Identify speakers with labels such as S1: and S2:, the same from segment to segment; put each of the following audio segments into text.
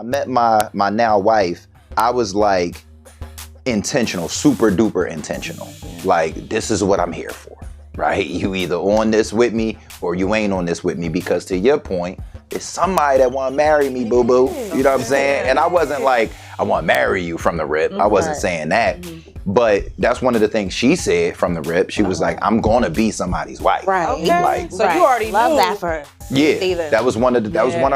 S1: I met my now wife, I was like intentional, super duper intentional. Like, this is what I'm here for, right? You either on this with me or you ain't on this with me, because to your point, it's somebody that want to marry me, boo-boo. You know what I'm saying? And I wasn't like, I want to marry you from the rip. I wasn't saying that. But that's one of the things she said from the rip. She was like, I'm going to be somebody's wife.
S2: Right.
S3: Okay.
S1: Like,
S3: So you already
S2: love
S3: knew.
S2: that for her.
S1: yeah, that was one of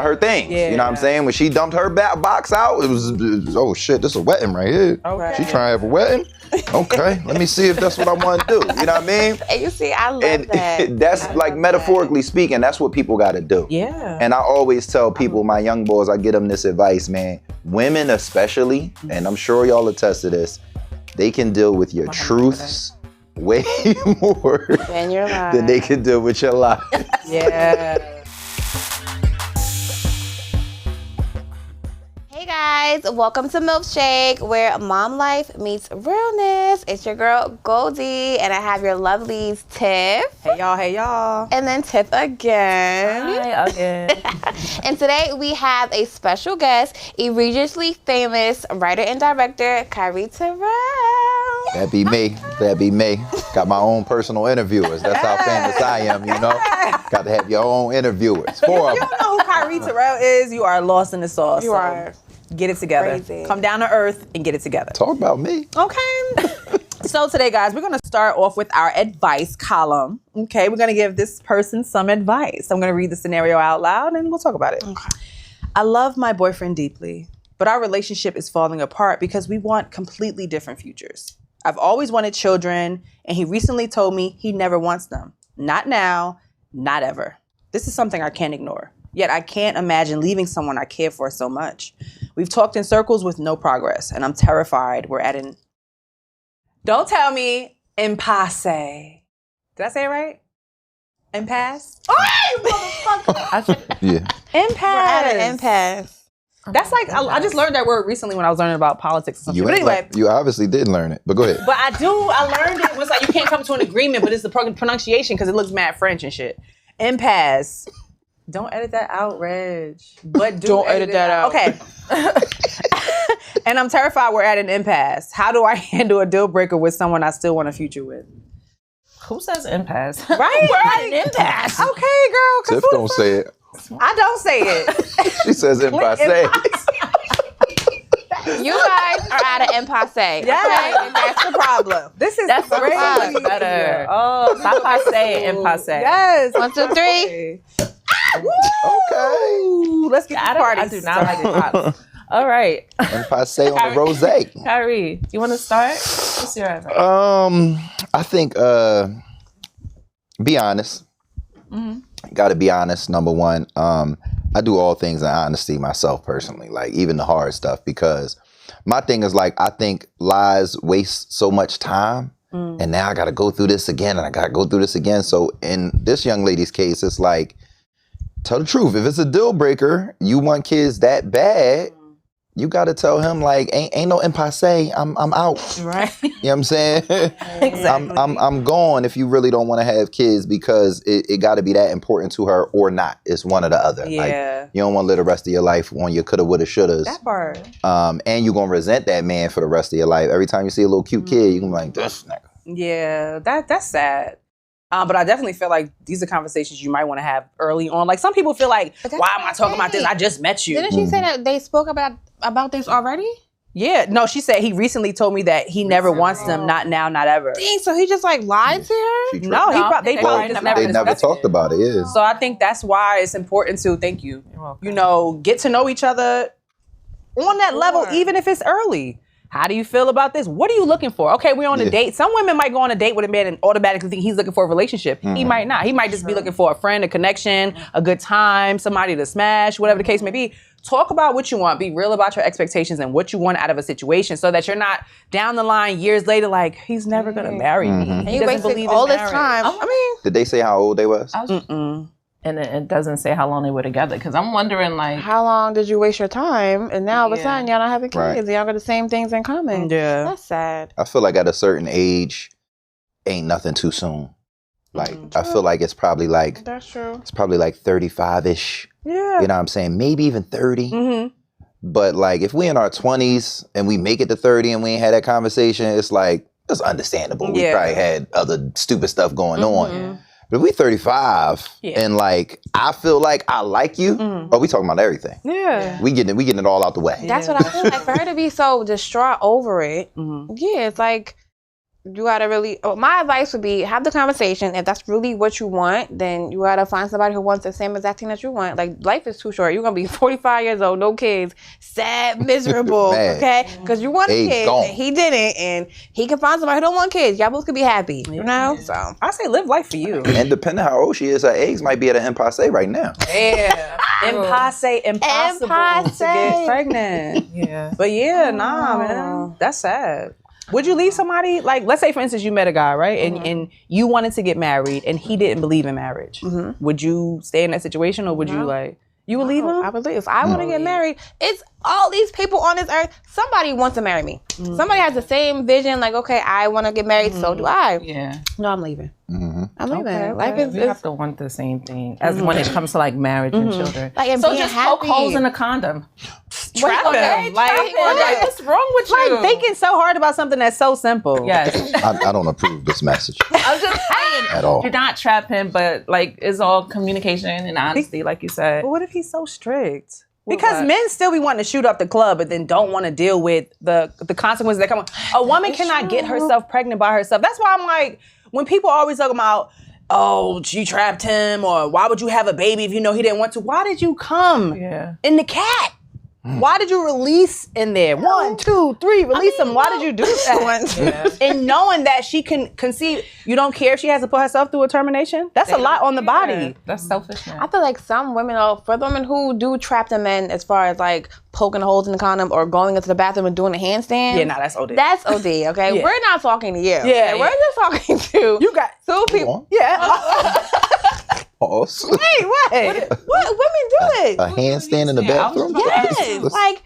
S1: her things.
S3: Yeah.
S1: You know what I'm saying? When she dumped her box out, it was oh shit, this is a wedding right here.
S3: Okay.
S1: She trying to have a wedding? Okay, let me see if that's what I want to do. You know what I mean?
S2: And you see, I love
S1: And
S2: that.
S1: that's like metaphorically speaking, that's what people got to do.
S3: Yeah.
S1: And I always tell people, my young boys, I get them this advice, man. Women especially, and I'm sure y'all attest to this, they can deal with your truths way more
S2: And you're lying.
S1: than they can deal with your lies.
S3: Yeah.
S2: Hey guys, welcome to Milfshake, where mom life meets realness. It's your girl Goldi, and I have your lovelies Tiff.
S3: Hey y'all, hey y'all.
S2: And then Tiff again.
S4: Hi again.
S2: And today we have a special guest, egregiously famous writer and director, Kyree Terrell.
S1: That be me. That be me. Got my own personal interviewers. That's how famous I am, you know? Got to have your own interviewers. Four of
S3: You
S1: them.
S3: don't know who Kyree Terrell is, you are lost in the sauce.
S2: You
S3: so
S2: are.
S3: Get it together.
S2: Crazy.
S3: Come down to earth and get it together.
S1: Talk about me.
S3: Okay. So today, guys, we're going to start off with our advice column. Okay, we're going to give this person some advice. I'm going to read the scenario out loud and we'll talk about it.
S2: Okay.
S3: I love my boyfriend deeply, but our relationship is falling apart because we want completely different futures. I've always wanted children, and he recently told me he never wants them. Not now, not ever. This is something I can't ignore. Yet I can't imagine leaving someone I care for so much. We've talked in circles with no progress, and I'm terrified we're at an... Don't tell me impasse. Did I say it right? Impasse? Oh, you motherfucker!
S1: Yeah.
S3: Impasse.
S2: We're at an impasse.
S3: That's like, I just learned that word recently when I was learning about politics or something. But anyway.
S1: You obviously didn't learn it, but go ahead.
S3: But I learned it. It was like, you can't come to an agreement, but it's the pronunciation because it looks mad French and shit. Impasse. Don't edit that out, Reg. But don't edit that out. Okay. And I'm terrified we're at an impasse. How do I handle a deal breaker with someone I still want a future with?
S4: Who says impasse?
S3: Right?
S4: We're at an impasse.
S3: Okay, girl.
S1: Tiff don't say it.
S3: I don't say it.
S1: She says impasse.
S2: You guys are at an impasse.
S3: Yeah, and that's the problem. This is
S4: That's
S3: crazy.
S4: so much better.
S3: Oh,
S4: Stop passe, impasse.
S3: yes.
S2: 1, 2, 3.
S1: Okay.
S3: Ooh, let's get the party.
S4: I do not like pops. All right.
S1: Impasse on the rosé.
S4: Kyree, you want to start? What's your advice?
S1: I think, be honest. Got to be honest, number one. I do all things in honesty myself personally, like even the hard stuff, because my thing is like, I think lies waste so much time, and now I got to go through this again, and I got to go through this again. So in this young lady's case, it's like, tell the truth. If it's a deal breaker, you want kids that bad, you got to tell him like, ain't no impasse. I'm out.
S3: Right.
S1: You know what I'm saying?
S3: Exactly.
S1: I'm gone if you really don't want to have kids, because it got to be that important to her or not. It's one or the other.
S3: Yeah.
S1: Like, you don't want to live the rest of your life on your coulda, woulda, shouldas.
S3: That part.
S1: And you're going to resent that man for the rest of your life. Every time you see a little cute kid, you're going to be like, this nigga.
S3: Yeah, that's sad. But I definitely feel like these are conversations you might want to have early on. Like some people feel like, why am I talking about this? I just met you.
S2: Didn't she say that they spoke about this already?
S3: Yeah, no, she said he recently told me that he never wants them, not now, not ever.
S2: Dang, so he just like lied to her?
S1: She
S3: No,
S1: tripped.
S3: they probably just never
S1: They never
S3: discussed
S1: talked
S3: it.
S1: about it, yeah.
S3: So I think that's why it's important to, thank you, you know, get to know each other on that level, even if it's early. How do you feel about this? What are you looking for? Okay, we're on a date. Some women might go on a date with a man and automatically think he's looking for a relationship. He might not. He might just be looking for a friend, a connection, a good time, somebody to smash, whatever the case may be. Talk about what you want. Be real about your expectations and what you want out of a situation, so that you're not down the line years later like, he's never going to marry me.
S2: And
S3: He
S2: you
S3: doesn't
S2: wasted
S3: believe in
S2: all this
S3: marriage.
S2: time. I mean,
S1: Did they say how old they was?
S4: And it doesn't say how long they were together, because I'm wondering, like,
S2: how long did you waste your time? And now all of a sudden y'all not having kids.
S1: Right.
S2: Y'all got the same things in common.
S3: Yeah.
S2: That's sad.
S1: I feel like at a certain age, ain't nothing too soon. Like, I feel like it's probably like,
S2: That's true.
S1: it's probably like 35-ish.
S3: Yeah.
S1: You know what I'm saying? Maybe even 30. But like, if we in our 20s and we make it to 30 and we ain't had that conversation, it's like, it's understandable. We probably had other stupid stuff going on. But if we 35 and like, I feel like I like you, oh, we talking about everything.
S3: Yeah.
S1: We getting it all out the way.
S2: That's what I feel like. For her to be so distraught over it, it's like, you gotta really, my advice would be, have the conversation. If that's really what you want, then you gotta find somebody who wants the same exact thing that you want. Like, life is too short. You're gonna be 45 years old, no kids, sad, miserable, okay? Because you want a kid, and he didn't, and he can find somebody who don't want kids. Y'all both could be happy, you know? So
S3: I say live life for you.
S1: And depending how old she is, her eggs might be at an impasse right now.
S3: Yeah. Impossible to get pregnant.
S4: Yeah.
S3: But man, that's sad. Would you leave somebody, like, let's say, for instance, you met a guy, right? And you wanted to get married and he didn't believe in marriage. Would you stay in that situation, or would you, like, you would leave him?
S2: I would leave. If I want to get married, it's all these people on this earth. Somebody wants to marry me. Somebody has the same vision, like, okay, I want to get married, so do I.
S4: Yeah.
S2: No, I'm leaving. I'm leaving.
S4: Okay,
S2: Life is
S4: we have to want the same thing as when it comes to like marriage and children.
S2: Like, and
S4: so
S2: being
S4: just
S2: happy.
S4: poke holes in a condom.
S3: Trap him. Like,
S4: What's wrong with you?
S3: like thinking so hard about something that's so simple.
S4: Yes.
S1: I don't approve this message
S4: I'm just saying.
S1: at all.
S4: You're not trap him, but like it's all communication and honesty, like you said.
S3: But what if he's so strict? Because men still be wanting to shoot up the club, but then don't want to deal with the consequences that come on. A woman cannot get herself pregnant by herself. That's why I'm like, when people always talk about, oh, she trapped him, or why would you have a baby if you know he didn't want to? Why did you come in the cat? Why did you release in there? 1, 2, 3, release him. Why did you do that? And knowing that she can conceive, you don't care if she has to put herself through a termination? That's a lot on the body.
S4: That's selfish.
S2: I feel like some women, for the women who do trap the men as far as like poking holes in the condom or going into the bathroom and doing a handstand.
S3: Yeah, nah, that's OD.
S2: That's OD, okay? We're not talking to you.
S3: Yeah,
S2: okay? We're just talking to
S3: you got
S2: two people.
S3: Yeah.
S1: Pause.
S3: Wait,
S2: what women do it?
S1: A handstand in the bathroom?
S2: Yes. Like,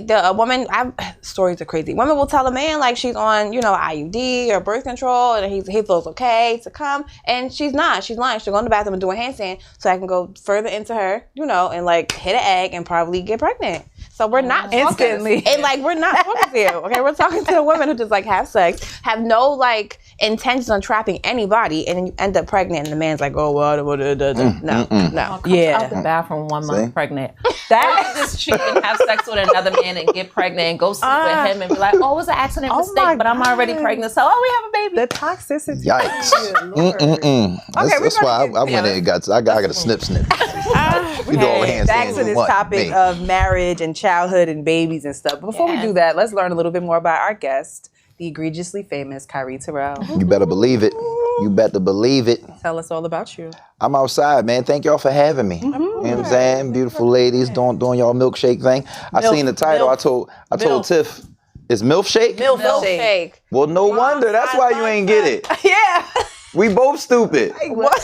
S2: a woman, stories are crazy. Women will tell a man like she's on, IUD or birth control, and he feels okay to come, and she's not. She's lying. She'll go in the bathroom and do a handstand so I can go further into her, and like hit an egg and probably get pregnant. So we're not
S3: instantly,
S2: talking, and like we're not talking to you. Okay, we're talking to the women who just like have sex, have no like intentions on trapping anybody, and then you end up pregnant, and the man's like, oh, well, no.
S4: Out the bathroom 1 month pregnant. That just cheat and have sex with another man and get pregnant and go sleep with him and be like, oh, it was an accident mistake, but I'm already pregnant, so we have a baby.
S3: The toxicity.
S1: Yikes. That's why I went in and got a snip. We do all the handstands.
S3: Back to this topic of marriage and childhood and babies and stuff. But before we do that, let's learn a little bit more about our guest, the egregiously famous Kyree Terrell.
S1: You better believe it. You better believe it.
S3: Tell us all about you.
S1: I'm outside, man. Thank y'all for having me. You know what I'm saying? Beautiful ladies doing y'all milkshake thing. I seen the title. I told Tiff, it's Milfshake?
S2: Milfshake.
S1: Well, no wonder. That's why you ain't get it.
S3: Yeah.
S1: We both stupid.
S3: Like, what?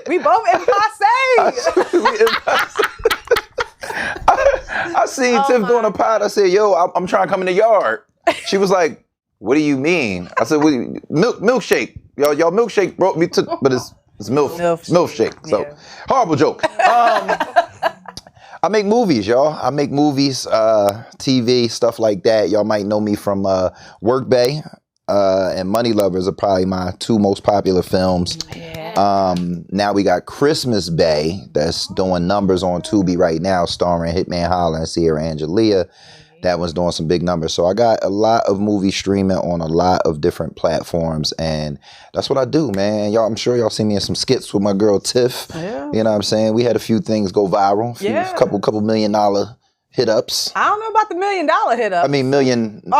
S3: We both impasse.
S1: I seen Tiff doing a pod. I said, yo, I'm trying to come in the yard. She was like, what do you mean? I said, milkshake. Y'all milkshake brought me to, but it's milkshake. So, horrible joke. I make movies, y'all. I make movies, TV, stuff like that. Y'all might know me from Work Bae and Money Lovers are probably my 2 most popular films. Now we got Christmas Bae that's doing numbers on Tubi right now, starring Hitman Holla and Sierra Angelia. That one's doing some big numbers. So I got a lot of movies streaming on a lot of different platforms, and that's what I do, man. Y'all, I'm sure y'all seen me in some skits with my girl Tiff. Yeah. You know what I'm saying? We had a few things go viral. Couple $1 million hit ups.
S3: I don't know about the $1 million hit ups.
S1: I mean million views.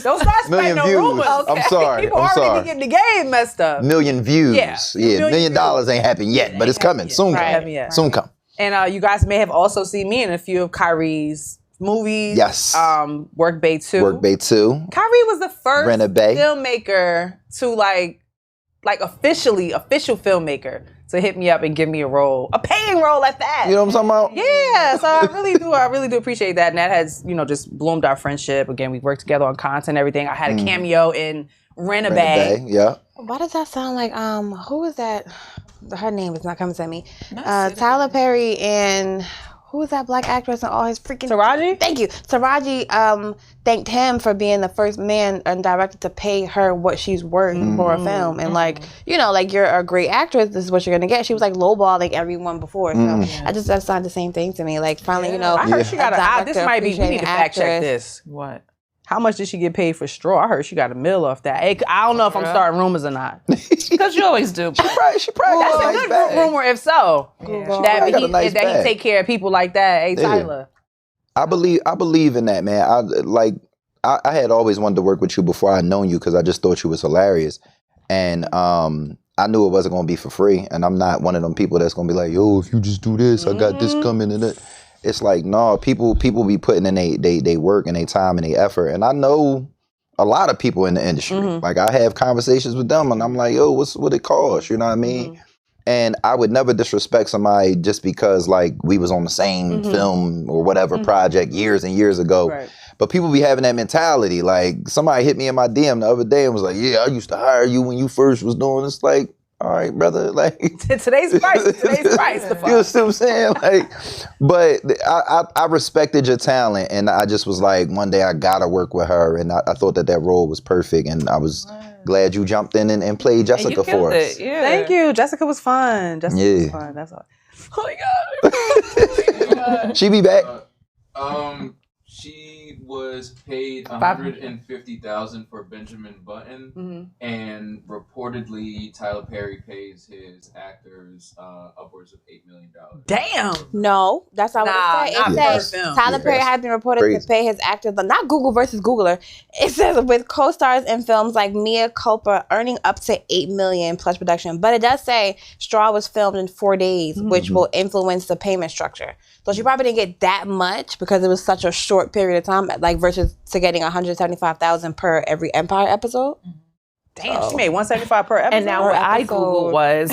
S3: Don't start spreading no rumors. Okay.
S1: I'm sorry.
S3: People already getting the game messed up.
S1: Million views. Yeah. $1 million ain't happened yet, but it's coming. Soon come. Soon come.
S3: And you guys may have also seen me in a few of Kyree's movies.
S1: Yes.
S3: Work Bae 2.
S1: Work Bae 2.
S3: Kyree was the first filmmaker to like official filmmaker to hit me up and give me a role, a paying role at that.
S1: You know what I'm talking about?
S3: Yeah, so I really do appreciate that. And that has, just bloomed our friendship. Again, we've worked together on content and everything. I had a cameo in Rent a Bae.
S1: Yeah.
S2: Why does that sound like, who is that? her name is not coming to me. Tyler Perry and who was that black actress and all his freaking
S3: Taraji?
S2: Thank you. Taraji thanked him for being the first man and director to pay her what she's worth for a film. And like, you know, like you're a great actress, this is what you're gonna get. She was like lowballing everyone before. So that's not the same thing to me. Like finally, you know,
S3: I heard she got this might be we need to fact check this.
S4: What?
S3: How much did she get paid for Straw? I heard she got $1 million off that. I don't know if I'm starting rumors or not.
S4: Because you always do.
S1: She probably
S3: That's a good rumor if so.
S4: Yeah.
S3: That he take care of people like that. Hey, Tyler.
S1: I believe in that, man. I had always wanted to work with you before I known you because I just thought you was hilarious. And I knew it wasn't going to be for free. And I'm not one of them people that's going to be like, yo, if you just do this, I got this coming and that. It's like, no, people be putting in they work and they time and they effort. And I know a lot of people in the industry. Like I have conversations with them and I'm like, yo, what it costs? You know what I mean? And I would never disrespect somebody just because like we was on the same film or whatever project years and years ago. Right. But people be having that mentality. Like somebody hit me in my DM the other day and was like, yeah, I used to hire you when you first was doing this. Like, all right, brother. Like
S3: today's price. You know
S1: what I'm saying? Like, but I respected your talent, and I just was like, one day I gotta work with her, and I thought that role was perfect, and I was glad you jumped in and played Jessica for us.
S3: Yeah. Thank you. Jessica was fun. Was fun. That's all. Oh my God.
S1: She be back.
S5: She was paid $150,000 for Benjamin Button, and reportedly Tyler Perry pays his actors upwards of $8 million.
S3: Damn.
S2: No, that's not what it said. It says Tyler Perry has been reported to pay his actors, but not Google versus Googler. It says with co-stars in films like Mia Culpa earning up to $8 million plus production. But it does say Straw was filmed in 4 days, which will influence the payment structure. So she probably didn't get that much because it was such a short period of time, like versus to getting $175,000 per every Empire episode.
S3: Damn, she made $175 per episode.
S4: And now what I Googled was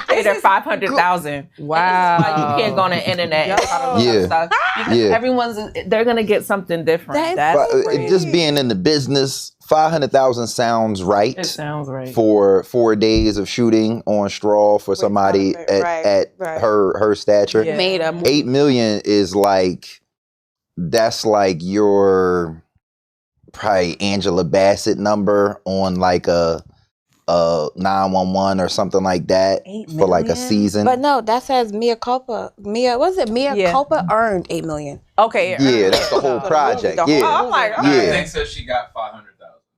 S4: paid her $500,000.
S3: Wow,
S4: that's why you can't go on the internet and try to look up stuff because they're gonna get something different.
S1: That's just being in the business. 500,000 sounds right.
S4: It sounds right
S1: for 4 days of shooting on Straw for somebody at her stature.
S2: Yeah. Made up.
S1: $8 million is like that's like your probably Angela Bassett number on like a 911 or something like that for like a season.
S2: But no, that says Mia Culpa. Mia Culpa earned $8 million.
S3: Okay.
S1: Yeah, that's the whole project.
S3: I'm like,
S5: I think so. She got $500,000.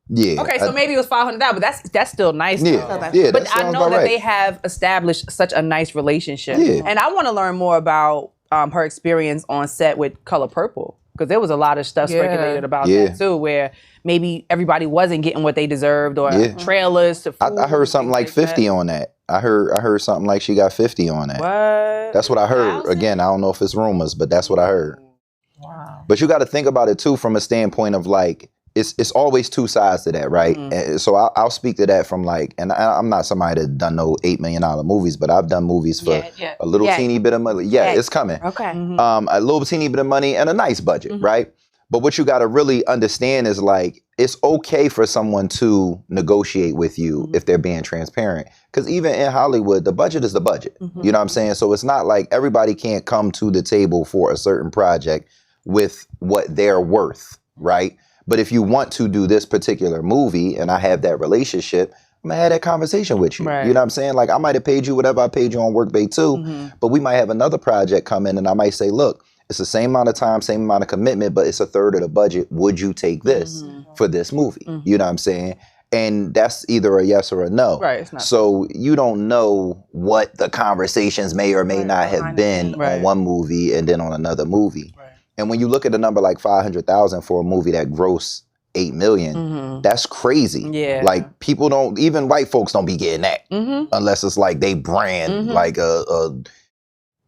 S1: Yeah.
S3: Okay, so maybe it was $500,000, but that's still nice.
S1: Yeah.
S3: But I know that they have established such a nice relationship, and I want to learn more about her experience on set with Color Purple, because there was a lot of stuff speculated about that too, where maybe everybody wasn't getting what they deserved, or trailers to food.
S1: I heard something like 50 on that. I heard something like she got 50 on that.
S3: What?
S1: That's what I heard. Again, I don't know if it's rumors, but that's what I heard.
S4: Wow.
S1: But you got to think about it too from a standpoint of like, it's always two sides to that, right? And so I'll speak to that from like, and I'm not somebody that done no $8 million movies, but I've done movies for a little teeny bit of money. Yeah, it's coming.
S2: Okay.
S1: A little teeny bit of money and a nice budget, right? But what you got to really understand is like, it's okay for someone to negotiate with you if they're being transparent. Because even in Hollywood, the budget is the budget. You know what I'm saying? So it's not like everybody can't come to the table for a certain project with what they're worth, right? But if you want to do this particular movie and I have that relationship, I'm gonna have that conversation with you. Right. You know what I'm saying? Like I might have paid you whatever I paid you on Work Bay 2, but we might have another project come in and I might say, look, it's the same amount of time, same amount of commitment, but it's a third of the budget. Would you take this for this movie? You know what I'm saying? And that's either a yes or a no.
S3: Right. It's not
S1: so you don't know what the conversations may or may not have been on one movie and then on another movie. Right. And when you look at a number like 500,000 for a movie that grossed $8 million, that's crazy. Yeah. Like people don't, even white folks don't be getting that unless it's like they brand like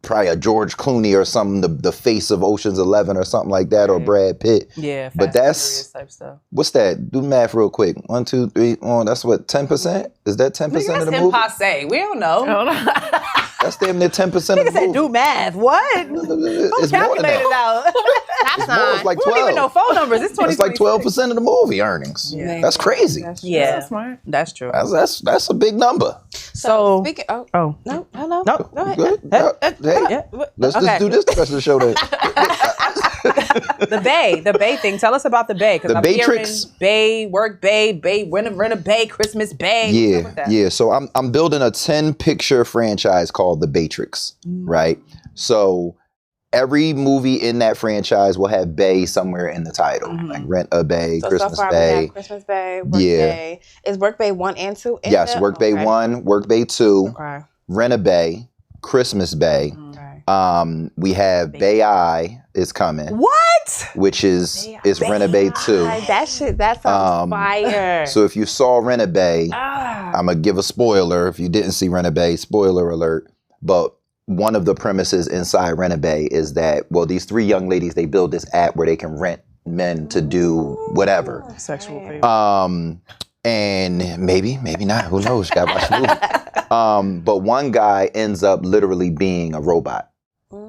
S1: probably a George Clooney or something, the face of Ocean's 11 or something like that, or Brad Pitt.
S3: Yeah.
S1: But that's,
S3: type stuff.
S1: What's that? Do the math real quick. 1, 2, 3, that's what, 10%? Is that 10% of the movie?
S3: That's passe. We don't know.
S1: That's damn near 10% of the movie.
S3: Nigga said do math. What?
S1: It's calculate
S3: it out.
S1: That's not. It's like 12.
S3: We don't even know phone numbers. It's 20.
S1: It's like 12% of the movie earnings. Yeah. That's crazy.
S3: That's smart. That's true.
S1: That's a big number.
S3: So
S2: speaking.
S3: No.
S2: Hello.
S3: No.
S2: Go ahead.
S1: Good. Hey, let's just do this the rest of the show then.
S3: The Bae thing. Tell us about the Bae.
S1: The Baetrix.
S3: Bae, work Bae, rent a Bae, Christmas Bae.
S1: Yeah. So I'm building a 10-picture franchise called The Baetrix, right? So every movie in that franchise will have Bae somewhere in the title, like Rent a Bae,
S2: So
S1: Christmas
S2: far
S1: Bae.
S2: we have Christmas Bae, Work Bae. Is Work Bae 1 and 2?
S1: Yes, Work Bae 1, Work Bae 2,
S2: Okay.
S1: Rent a Bae, Christmas Bae.
S2: Okay.
S1: We have Bae is coming.
S3: What?
S1: Which is Rent a Bae 2.
S2: That sounds fire.
S1: So if you saw Rent a Bae, I'm gonna give a spoiler. If you didn't see Rent a Bae, spoiler alert. But one of the premises inside Rent a Bae is that, well, these 3 young ladies, they build this app where they can rent men to do whatever.
S3: Sexual favor.
S1: And maybe not. Who knows? You gotta watch the movie. But one guy ends up literally being a robot.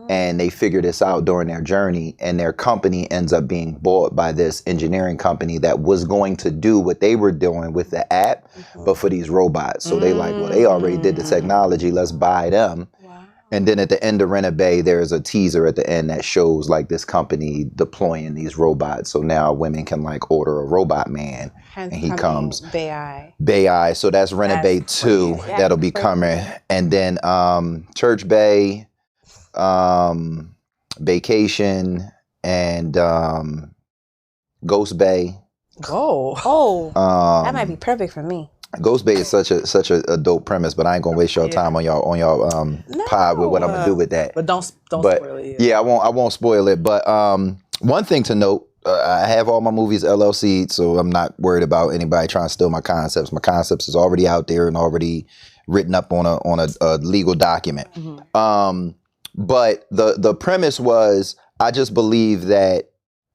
S1: And they figure this out during their journey, and their company ends up being bought by this engineering company that was going to do what they were doing with the app, but for these robots. So they like, well, they already did the technology, let's buy them. Wow. And then at the end of Rent a Bae, there's a teaser at the end that shows like this company deploying these robots. So now women can like order a robot man, and he comes. Bae. So that's Rent a Bae 2 that'll be coming. And then Church Bae, Vacation, and Ghost Bae.
S2: That might be perfect for me.
S1: Ghost Bae is such a dope premise, but I ain't gonna waste your time on y'all pod with what I'm gonna do with that.
S3: But don't spoil it.
S1: Yeah, I won't spoil it. But one thing to note, I have all my movies LLC'd, so I'm not worried about anybody trying to steal my concepts. My concepts is already out there and already written up on a legal document. But the premise was, I just believe that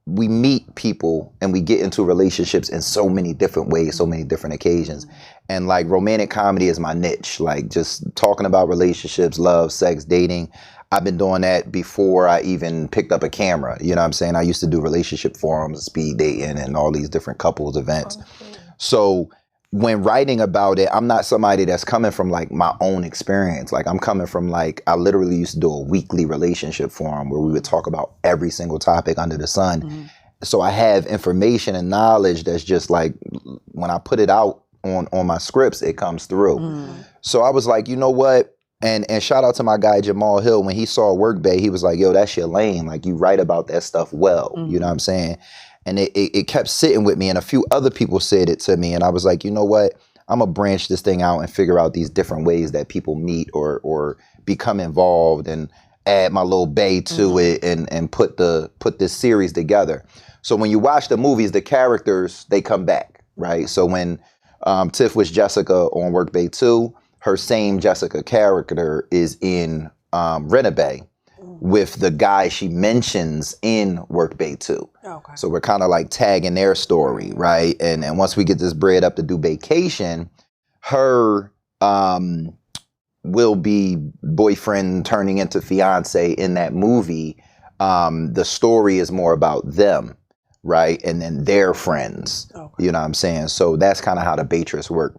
S1: we meet people and we get into relationships in so many different ways, so many different occasions. And like romantic comedy is my niche, like just talking about relationships, love, sex, dating. I've been doing that before I even picked up a camera. You know what I'm saying? I used to do relationship forums, speed dating, and all these different couples events. So when writing about it, I'm not somebody that's coming from like my own experience. Like I'm coming from like, I literally used to do a weekly relationship forum where we would talk about every single topic under the sun. So I have information and knowledge that's just like, when I put it out on my scripts, it comes through. So I was like, you know what? And shout out to my guy, Jamal Hill. When he saw Work Bae, he was like, yo, that's your lane. Like you write about that stuff well. You know what I'm saying? And it kept sitting with me, and a few other people said it to me, and I was like, you know what? I'm gonna branch this thing out and figure out these different ways that people meet or become involved, and add my little Bae to it, and put this series together. So when you watch the movies, the characters, they come back, right? So when Tiff was Jessica on Work Bae 2, her same Jessica character is in Rent a Bae with the guy she mentions in Work Bae 2. Okay. So we're kind of like tagging their story, right? And once we get this bread up to do Vacation, her will be boyfriend turning into fiance in that movie. The story is more about them, right? And then their friends. Okay. You know what I'm saying? So that's kind of how the Baetrix work.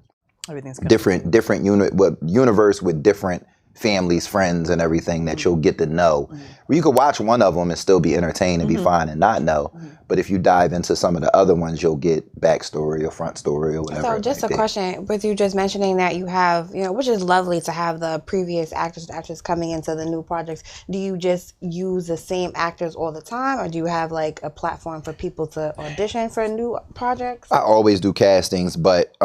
S1: Everything's different universe with different families, friends, and everything that you'll get to know. Well, you could watch one of them and still be entertained and be fine and not know. But if you dive into some of the other ones, you'll get backstory or front story or whatever.
S2: So just a question, with you just mentioning that you have, which is lovely to have the previous actors and actresses coming into the new projects. Do you just use the same actors all the time, or do you have like a platform for people to audition for new projects?
S1: I always do castings, but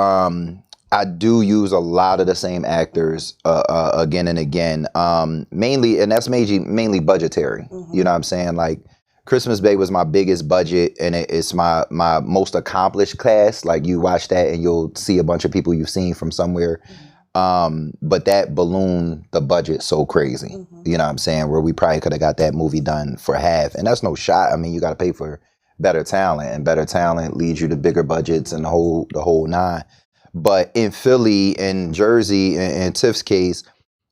S1: I do use a lot of the same actors again and again, mainly, and that's mainly budgetary. You know what I'm saying? Like Christmas Bae was my biggest budget, and it's my most accomplished cast. Like you watch that and you'll see a bunch of people you've seen from somewhere. But that ballooned the budget so crazy, you know what I'm saying? Where we probably could have got that movie done for half. And that's no shot. I mean, you got to pay for better talent, and better talent leads you to bigger budgets and the whole nine. But in Philly and Jersey, in Tiff's case,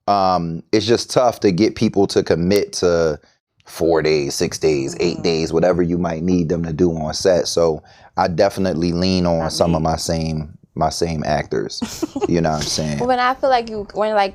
S1: it's just tough to get people to commit to 4 days, 6 days, 8 days, whatever you might need them to do on set. So I definitely lean on some of my same my same actors. You know what I'm saying?
S2: Well, when I feel like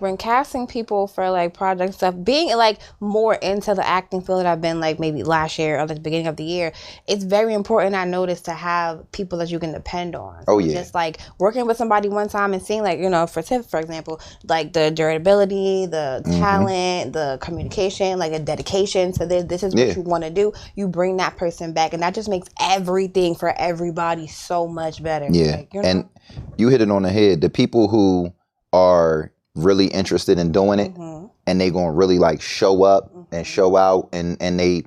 S2: when casting people for like project stuff, being like more into the acting field that I've been like maybe last year or at the beginning of the year, it's very important, I noticed, to have people that you can depend on.
S1: Oh yeah.
S2: Just like working with somebody one time and seeing like, you know, for Tiff, for example, like the durability, the talent, the communication, like a dedication to this is what you want to do. You bring that person back, and that just makes everything for everybody so much better.
S1: Yeah.
S2: Like, you know?
S1: And you hit it on the head. The people who are really interested in doing it and they gonna really like show up and show out and they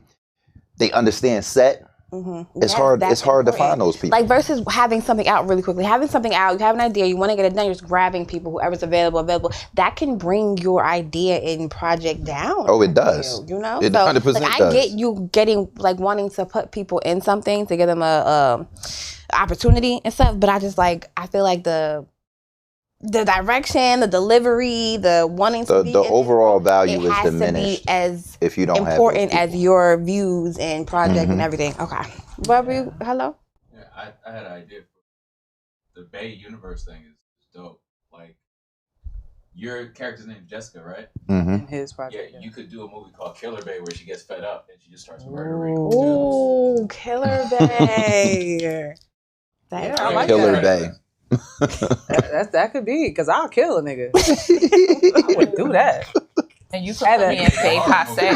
S1: understand set. It's hard to find those people.
S2: Like versus having something out really quickly. Having something out, you have an idea, you want to get it done, you're just grabbing people, whoever's available. That can bring your idea and project down.
S1: Oh, it does.
S2: You know?
S1: It
S2: so
S1: 100%
S2: like, I
S1: does.
S2: get you getting like wanting to put people in something to give them a opportunity and stuff, but I feel like the direction, the delivery, the wanting to be
S1: the overall value is diminished
S2: to be as
S1: if you don't
S2: important
S1: have
S2: as your views and project and everything. Okay. What were you? Hello?
S5: Yeah, I had an idea for the Bae universe thing is dope. Like, your character's name is Jessica, right?
S3: In his project.
S5: Yeah, you could do a movie called Killer Bae where she gets fed up and she just starts murdering dudes.
S2: Ooh, Killer Bae.
S3: I like
S1: Killer
S3: that.
S1: Bae.
S3: That could be, because I'll kill a nigga. I would do that.
S4: And you could put me in Bae Passe.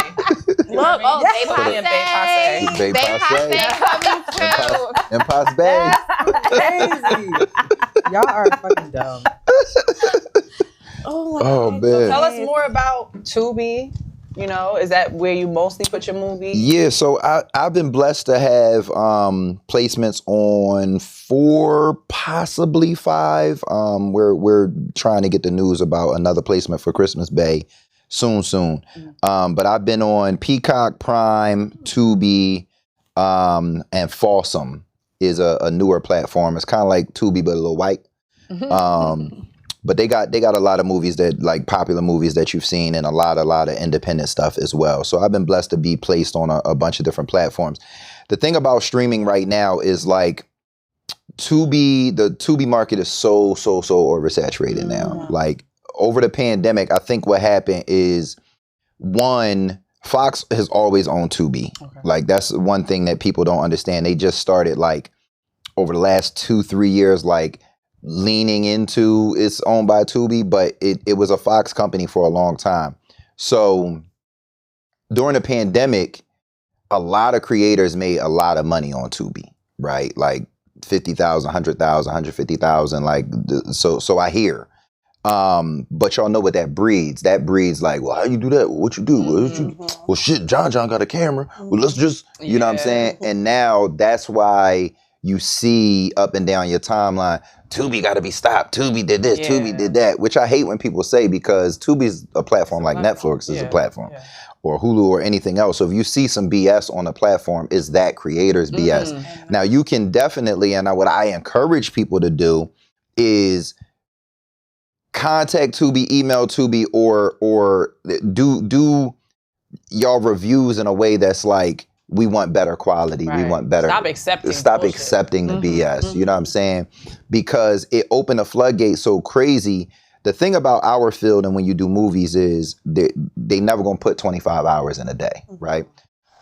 S2: Look,
S4: Bae
S2: Passe.
S1: Bae
S2: Bae
S1: Passe.
S2: Passe coming too.
S1: Impasse Bae.
S3: Crazy. Y'all are fucking dumb.
S1: Oh man.
S3: So tell us more about Tubi. You know, is that where you mostly put your movies?
S1: Yeah, so I've been blessed to have placements on 4, possibly 5. We're trying to get the news about another placement for Christmas Bae soon. But I've been on Peacock, Prime, Tubi, and Fawsome is a newer platform. It's kind of like Tubi but a little white. But they got a lot of movies that, like, popular movies that you've seen, and a lot of independent stuff as well. So I've been blessed to be placed on a bunch of different platforms. The thing about streaming right now is like the Tubi market is so oversaturated now. Like over the pandemic, I think what happened is, one, Fox has always owned Tubi. Okay. Like that's one thing that people don't understand. They just started like over the last 2-3 years, like leaning into it's owned by Tubi, but it was a Fox company for a long time. So during the pandemic, a lot of creators made a lot of money on Tubi, right? Like 50,000, 100,000, 150,000, like so I hear. But y'all know what that breeds. That breeds like, well, how you do that? What you do? Well, shit, John got a camera. Well, let's just, you know what I'm saying? And now that's why you see up and down your timeline, Tubi got to be stopped. Tubi did this. Tubi did that, which I hate when people say, because Tubi's a platform like Netflix is a platform, or Hulu or anything else. So if you see some BS on a platform, it's that creator's BS. Now you can definitely, and what I encourage people to do is contact Tubi, email Tubi, or do y'all reviews in a way that's like, we want better quality. Right. We want better. Stop accepting the BS. You know what I'm saying? Because it opened a floodgate so crazy. The thing about our field and when you do movies is they never gonna put 25 hours in a day, right?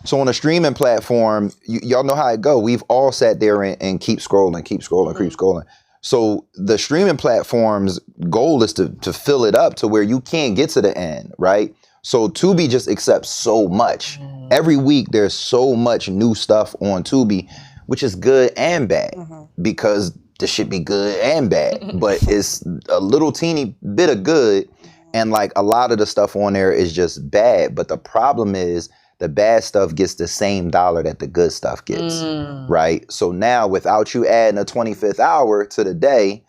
S1: So on a streaming platform, y'all know how it go. We've all sat there and keep scrolling. So the streaming platform's goal is to fill it up to where you can't get to the end, right? So Tubi just accepts so much. Every week there's so much new stuff on Tubi, which is good and bad, because this should be good and bad, but it's a little teeny bit of good, and like a lot of the stuff on there is just bad. But the problem is the bad stuff gets the same dollar that the good stuff gets, right? So now without you adding a 25th hour to the day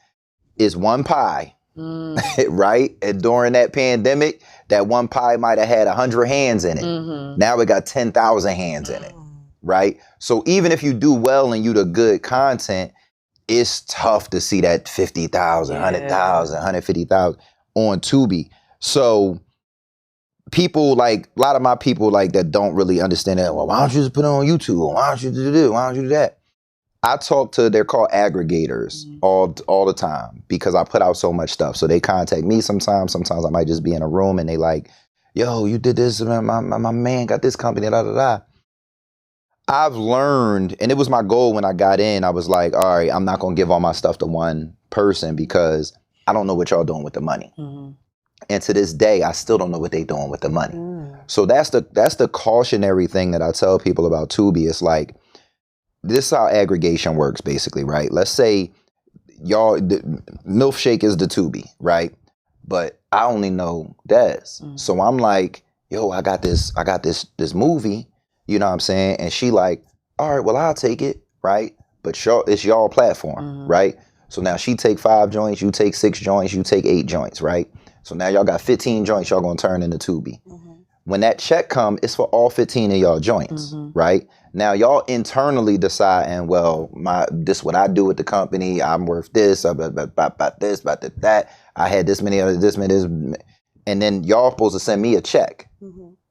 S1: is one pie, right? And during that pandemic, that one pie might have had 100 hands in it. Now it got 10,000 hands in it, right? So even if you do well and you the good content, it's tough to see that 50,000, 100,000, 150,000 on Tubi. So people, like a lot of my people like that don't really understand that. Well, why don't you just put it on YouTube? Why don't you do this? Why don't you do that? I talk to, they're called aggregators all the time because I put out so much stuff. So they contact me sometimes. Sometimes I might just be in a room and they like, yo, you did this. My man got this company, da, da, da. I've learned, and it was my goal when I got in, I was like, all right, I'm not going to give all my stuff to one person because I don't know what y'all doing with the money. And to this day, I still don't know what they doing with the money. So that's the cautionary thing that I tell people about Tubi. It's like, this is how aggregation works, basically, right? Let's say y'all, Milfshake is the Tubi, right? But I only know Des. So I'm like, yo, I got this movie, you know what I'm saying? And she like, all right, well, I'll take it, right? But it's y'all platform, right? So now she take 5 joints, you take 6 joints, you take 8 joints, right? So now y'all got 15 joints y'all gonna turn into Tubi. When that check come, it's for all 15 of y'all joints, right? Now y'all internally decide, and well, this what I do with the company. I'm worth this, about this, about that. I had this many, and then y'all supposed to send me a check.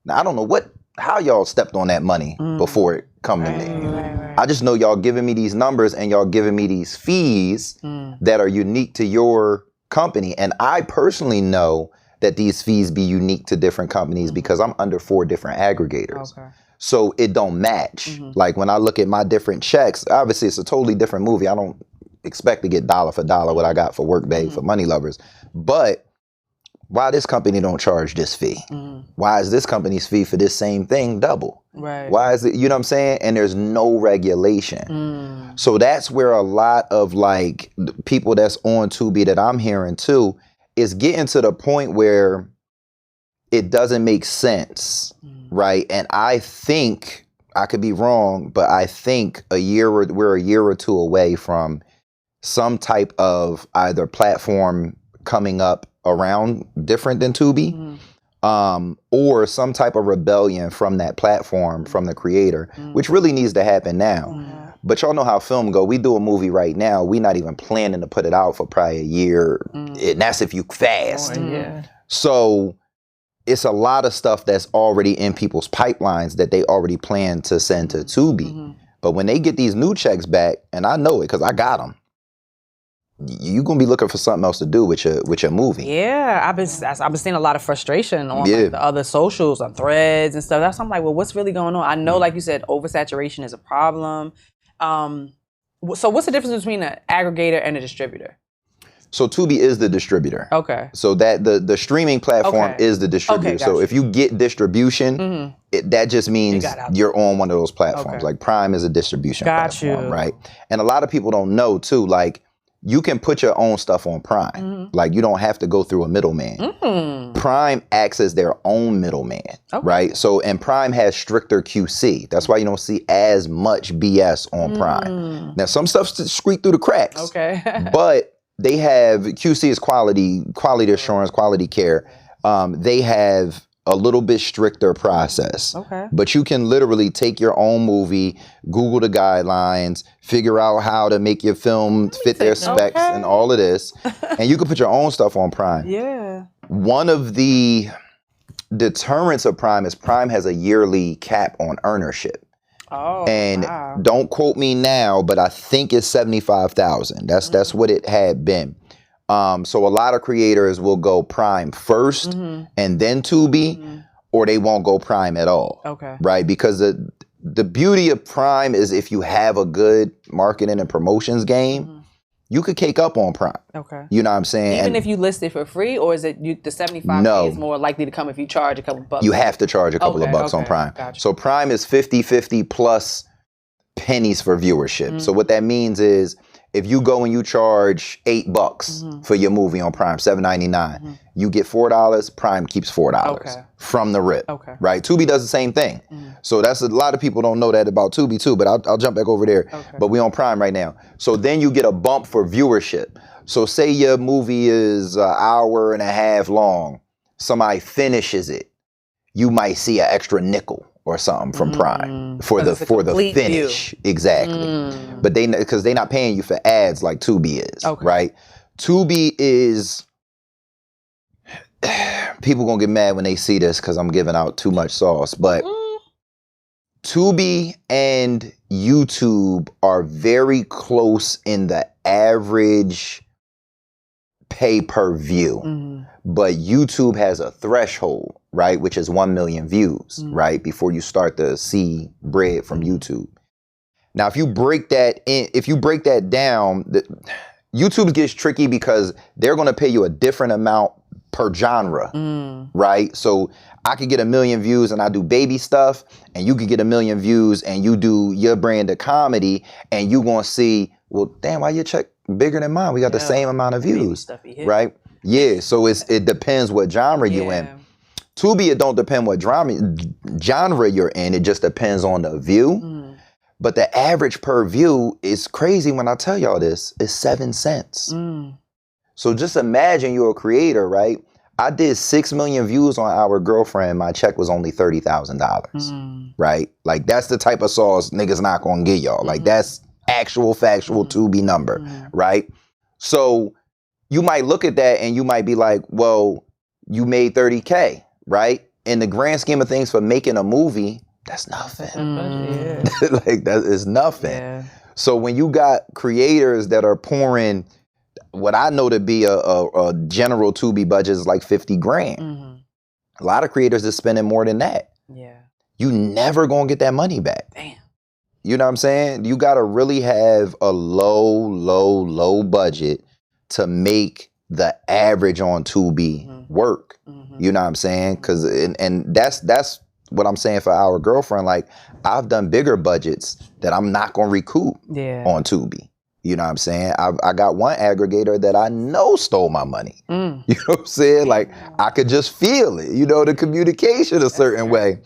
S1: Now I don't know how y'all stepped on that money before it come to me. I just know y'all giving me these numbers and y'all giving me these fees that are unique to your company, and I personally know that these fees be unique to different companies because I'm under 4 different aggregators. So it don't match. Like when I look at my different checks, obviously it's a totally different movie. I don't expect to get dollar for dollar what I got for Work Bae for Money Lovers. But why this company don't charge this fee? Why is this company's fee for this same thing double? Why is it, you know what I'm saying? And there's no regulation. So that's where a lot of like people that's on Tubi that I'm hearing too is getting to the point where it doesn't make sense, right? And I think, I could be wrong, but I think we're a year or 2 away from some type of either platform coming up around different than Tubi, or some type of rebellion from that platform, from the creator, which really needs to happen now. But y'all know how film go. We do a movie right now. We not even planning to put it out for probably a year. And that's if you fast. So it's a lot of stuff that's already in people's pipelines that they already plan to send to Tubi. But when they get these new checks back, and I know it because I got them, you're going to be looking for something else to do with your movie.
S3: Yeah, I've been seeing a lot of frustration on like, the other socials, on Threads and stuff. I'm like, well, what's really going on? I know, like you said, oversaturation is a problem. So what's the difference between an aggregator and a distributor?
S1: So Tubi is the distributor.
S3: Okay.
S1: So that the streaming platform is the distributor.
S3: Okay,
S1: so if you get distribution, that just means you're on one of those platforms. Like Prime is a distribution platform, right? And a lot of people don't know too, like you can put your own stuff on Prime. Like you don't have to go through a middleman. Prime acts as their own middleman, right? So, and Prime has stricter QC. That's why you don't see as much BS on Prime. Now, some stuff squeak through the cracks. But they have, QC is quality assurance, quality care. They have a little bit stricter process. But you can literally take your own movie, Google the guidelines, figure out how to make your film fit their specs and all of this. And you can put your own stuff on Prime. One of the deterrents of Prime is Prime has a yearly cap on earnership. Don't quote me now, but I think it's 75,000. That's what it had been. So a lot of creators will go Prime first and then Tubi, or they won't go Prime at all. Right? Because the beauty of Prime is if you have a good marketing and promotions game, you could cake up on Prime. You know what I'm saying?
S3: Even if you list it for free, or is it the 75 is more likely to come if you charge a couple bucks?
S1: You have to charge a couple of bucks on Prime. So Prime is 50-50 plus pennies for viewership. So what that means is if you go and you charge $8 for your movie on Prime, $7.99, you get $4. Prime keeps $4 from the rip. Right? Tubi does the same thing. So that's a lot of people don't know that about Tubi too. But I'll jump back over there. But we on Prime right now. So then you get a bump for viewership. So say your movie is an hour and a half long. Somebody finishes it. You might see an extra nickel or something from Prime for the finish. Exactly. But because they're not paying you for ads like Tubi is, right? Tubi is, people gonna get mad when they see this because I'm giving out too much sauce, but Tubi and YouTube are very close in the average pay per view, but YouTube has a threshold, right, which is 1 million views, right, before you start to see bread from YouTube. Now, if you break that down, YouTube gets tricky because they're going to pay you a different amount per genre, right? So I could get 1 million views and I do baby stuff, and you could get 1 million views and you do your brand of comedy, and you gonna see, well, damn, why your check bigger than mine? We got the same amount of views, right? Yeah, so it depends what genre you in. Tubi, it don't depend what genre you're in. It just depends on the view. But the average per view is crazy when I tell y'all this. It's 7 cents. So just imagine you're a creator, right? I did 6 million views on Our Girlfriend. My check was only $30,000, right? Like, that's the type of sauce niggas not gonna get y'all. Like, that's actual factual Tubi number, right? So you might look at that and you might be like, well, you made 30K, right? In the grand scheme of things for making a movie, that's nothing. Like, that is nothing. So when you got creators that are pouring what I know to be a general Tubi budget is like 50 grand. A lot of creators are spending more than that. You never gonna get that money back.
S3: Damn.
S1: You know what I'm saying? You gotta really have a low budget to make the average on Tubi work. You know what I'm saying? Cause and that's what I'm saying for Our Girlfriend. Like, I've done bigger budgets that I'm not gonna recoup on Tubi. You know what I'm saying? I got one aggregator that I know stole my money. You know what I'm saying? Like, I could just feel it, you know, the communication a certain way.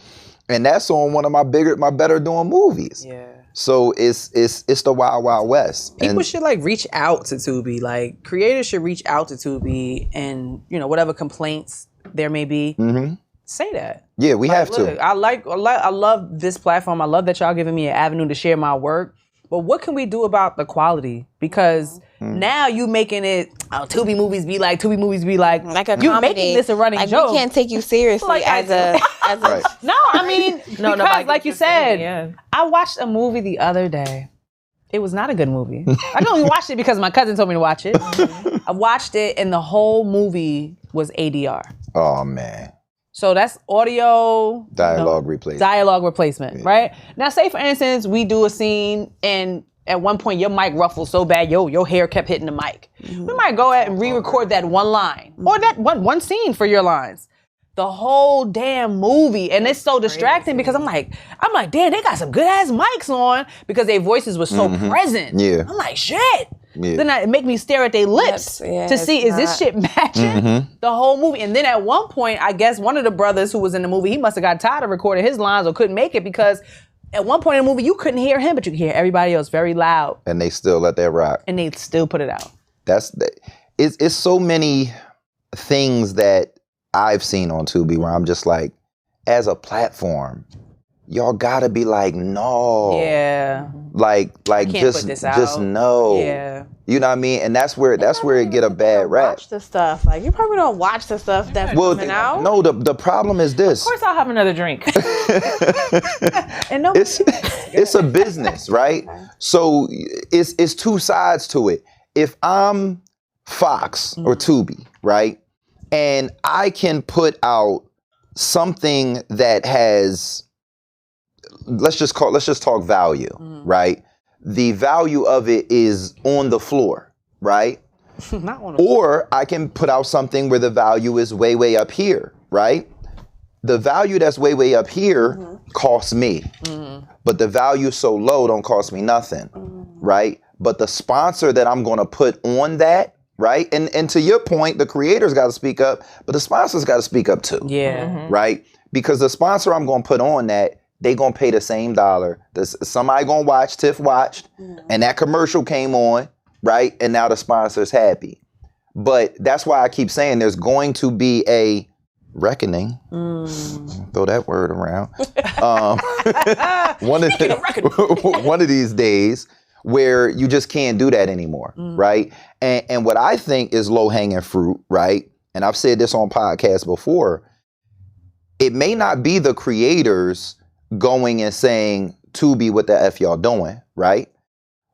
S1: And that's on one of my better doing movies. So it's the Wild Wild West.
S3: People should like reach out to Tubi. Like, creators should reach out to Tubi, and, you know, whatever complaints there may be, say that.
S1: Yeah, we have
S3: look,
S1: to.
S3: I love this platform. I love that y'all giving me an avenue to share my work. But what can we do about the quality? Because now you making it, Tubi movies be like
S2: a
S3: you
S2: comedy.
S3: making this a running
S2: like,
S3: joke.
S2: We can't take you seriously
S3: Like,
S2: as a
S1: Right.
S3: No, I mean,
S4: No,
S3: because like you said,
S4: yeah.
S3: I watched a movie the other day. It was not a good movie. I only watched it because my cousin told me to watch it. I watched it and the whole movie was ADR.
S1: Oh, man.
S3: So that's audio
S1: Dialogue replacement.
S3: Dialogue replacement, right? Now, say for instance, we do a scene and at one point your mic ruffles so bad, your hair kept hitting the mic. We might go ahead and re-record that one line or that one scene for your lines. The whole damn movie, and it's so distracting because I'm like, damn, they got some good ass mics on because their voices were so present.
S1: Yeah.
S3: I'm like, shit. Then it make me stare at their lips to see, is this shit matching the whole movie? And then at one point, I guess one of the brothers who was in the movie, he must have got tired of recording his lines or couldn't make it because at one point in the movie, you couldn't hear him, but you could hear everybody else very loud.
S1: And they still let that rock.
S3: And they still put it out.
S1: It's so many things that I've seen on Tubi where I'm just like, as a platform, y'all gotta be like, no.
S3: Yeah.
S1: Like just no.
S3: Yeah.
S1: You know what I mean? And that's where it get a bad rap.
S2: Watch the stuff. Like, you probably don't watch the stuff that's coming out.
S1: No, the problem is this.
S4: Of course I'll have another drink.
S3: And
S1: it's a business, right? So it's two sides to it. If I'm Fox or Tubi, right? And I can put out something that has, let's just talk value, right? The value of it is on the floor, right?
S3: Not on the floor.
S1: Or I can put out something where the value is way up here, right? The value that's way up here costs me, but the value so low don't cost me nothing, right? But the sponsor that I'm gonna put on that, right? And to your point, the creators got to speak up, but the sponsors got to speak up too.
S3: Yeah.
S1: Right? Because the sponsor I'm going to put on that, they going to pay the same dollar. Somebody going to watch, Tiff watched, and that commercial came on, right? And now the sponsor's happy. But that's why I keep saying there's going to be a reckoning. Throw that word around. One of these days, where you just can't do that anymore, right? And what I think is low-hanging fruit, right? And I've said this on podcasts before, it may not be the creators going and saying, Tubi, what the F y'all doing, right?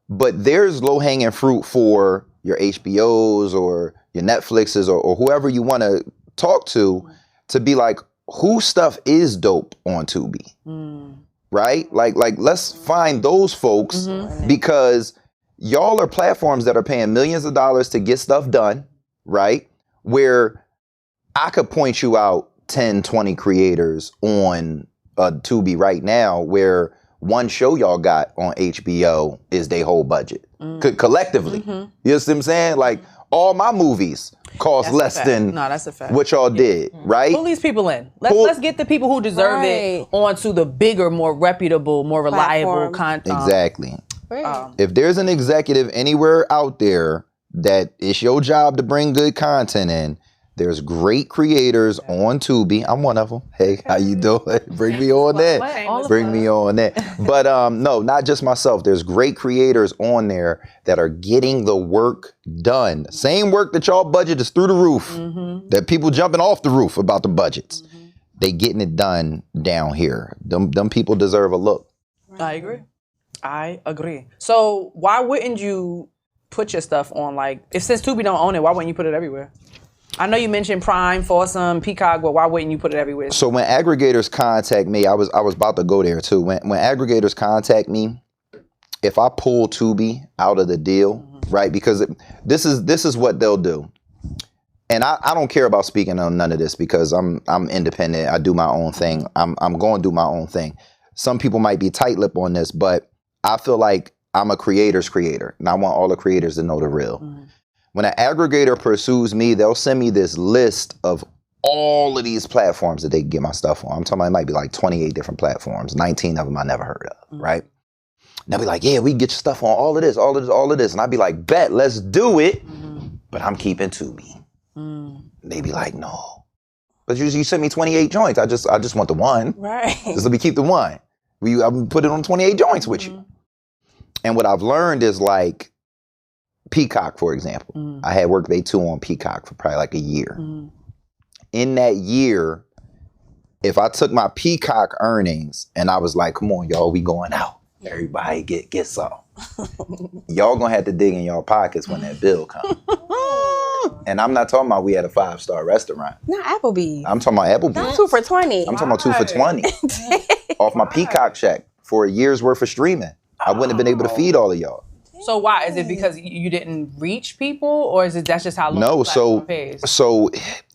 S1: But there's low-hanging fruit for your HBOs or your Netflixes or whoever you want to talk to be like, whose stuff is dope on Tubi, right? Like let's find those folks because y'all are platforms that are paying millions of dollars to get stuff done, right? Where I could point you out 10, 20 creators on Tubi right now where one show y'all got on HBO is their whole budget. Collectively. You know what I'm saying? Like, all my movies cost less than
S3: that's a fact.
S1: what y'all did, right?
S3: Pull these people in. Let's get the people who deserve it onto the bigger, more reputable, more reliable content.
S1: Exactly. If there's an executive anywhere out there that it's your job to bring good content in, there's great creators on Tubi. I'm one of them. Hey, how you doing? Bring me on that. Bring me on that. But no, not just myself. There's great creators on there that are getting the work done. Same work that y'all budget is through the roof. That people jumping off the roof about the budgets. They getting it done down here. Them people deserve a look.
S3: I agree. So why wouldn't you put your stuff on, like, if since Tubi don't own it, why wouldn't you put it everywhere? I know you mentioned Prime, Foursome, Peacock, but why wouldn't you put it everywhere?
S1: So when aggregators contact me, I was about to go there too. When aggregators contact me, if I pull Tubi out of the deal, right? Because this is what they'll do. And I don't care about speaking on none of this because I'm independent. I do my own thing. I'm going to do my own thing. Some people might be tight-lipped on this, but I feel like I'm a creator's creator, and I want all the creators to know the real. When an aggregator pursues me, they'll send me this list of all of these platforms that they can get my stuff on. I'm talking about it might be like 28 different platforms. 19 of them I never heard of, right? And they'll be like, yeah, we can get your stuff on all of this, all of this, all of this. And I'd be like, bet, let's do it. But I'm keeping Tubi. They be like, no. But you sent me 28 joints. I just want the one.
S2: Right.
S1: Just let me keep the one. I'm put it on 28 joints with you. And what I've learned is like, Peacock, for example. I had Workday 2 on Peacock for probably like a year. In that year, if I took my Peacock earnings and I was like, come on, y'all, we going out. Everybody get some. Y'all gonna have to dig in y'all pockets when that bill comes. And I'm not talking about we had a 5-star restaurant.
S2: Not Applebee's.
S1: I'm talking about Applebee's.
S2: That's 2 for $20.
S1: I'm talking about 2 for $20. Off my Peacock check for a year's worth of streaming. I wouldn't have been able to feed all of y'all.
S3: So why? Is it because you didn't reach people, or is it that's just how long the platform pays?
S1: So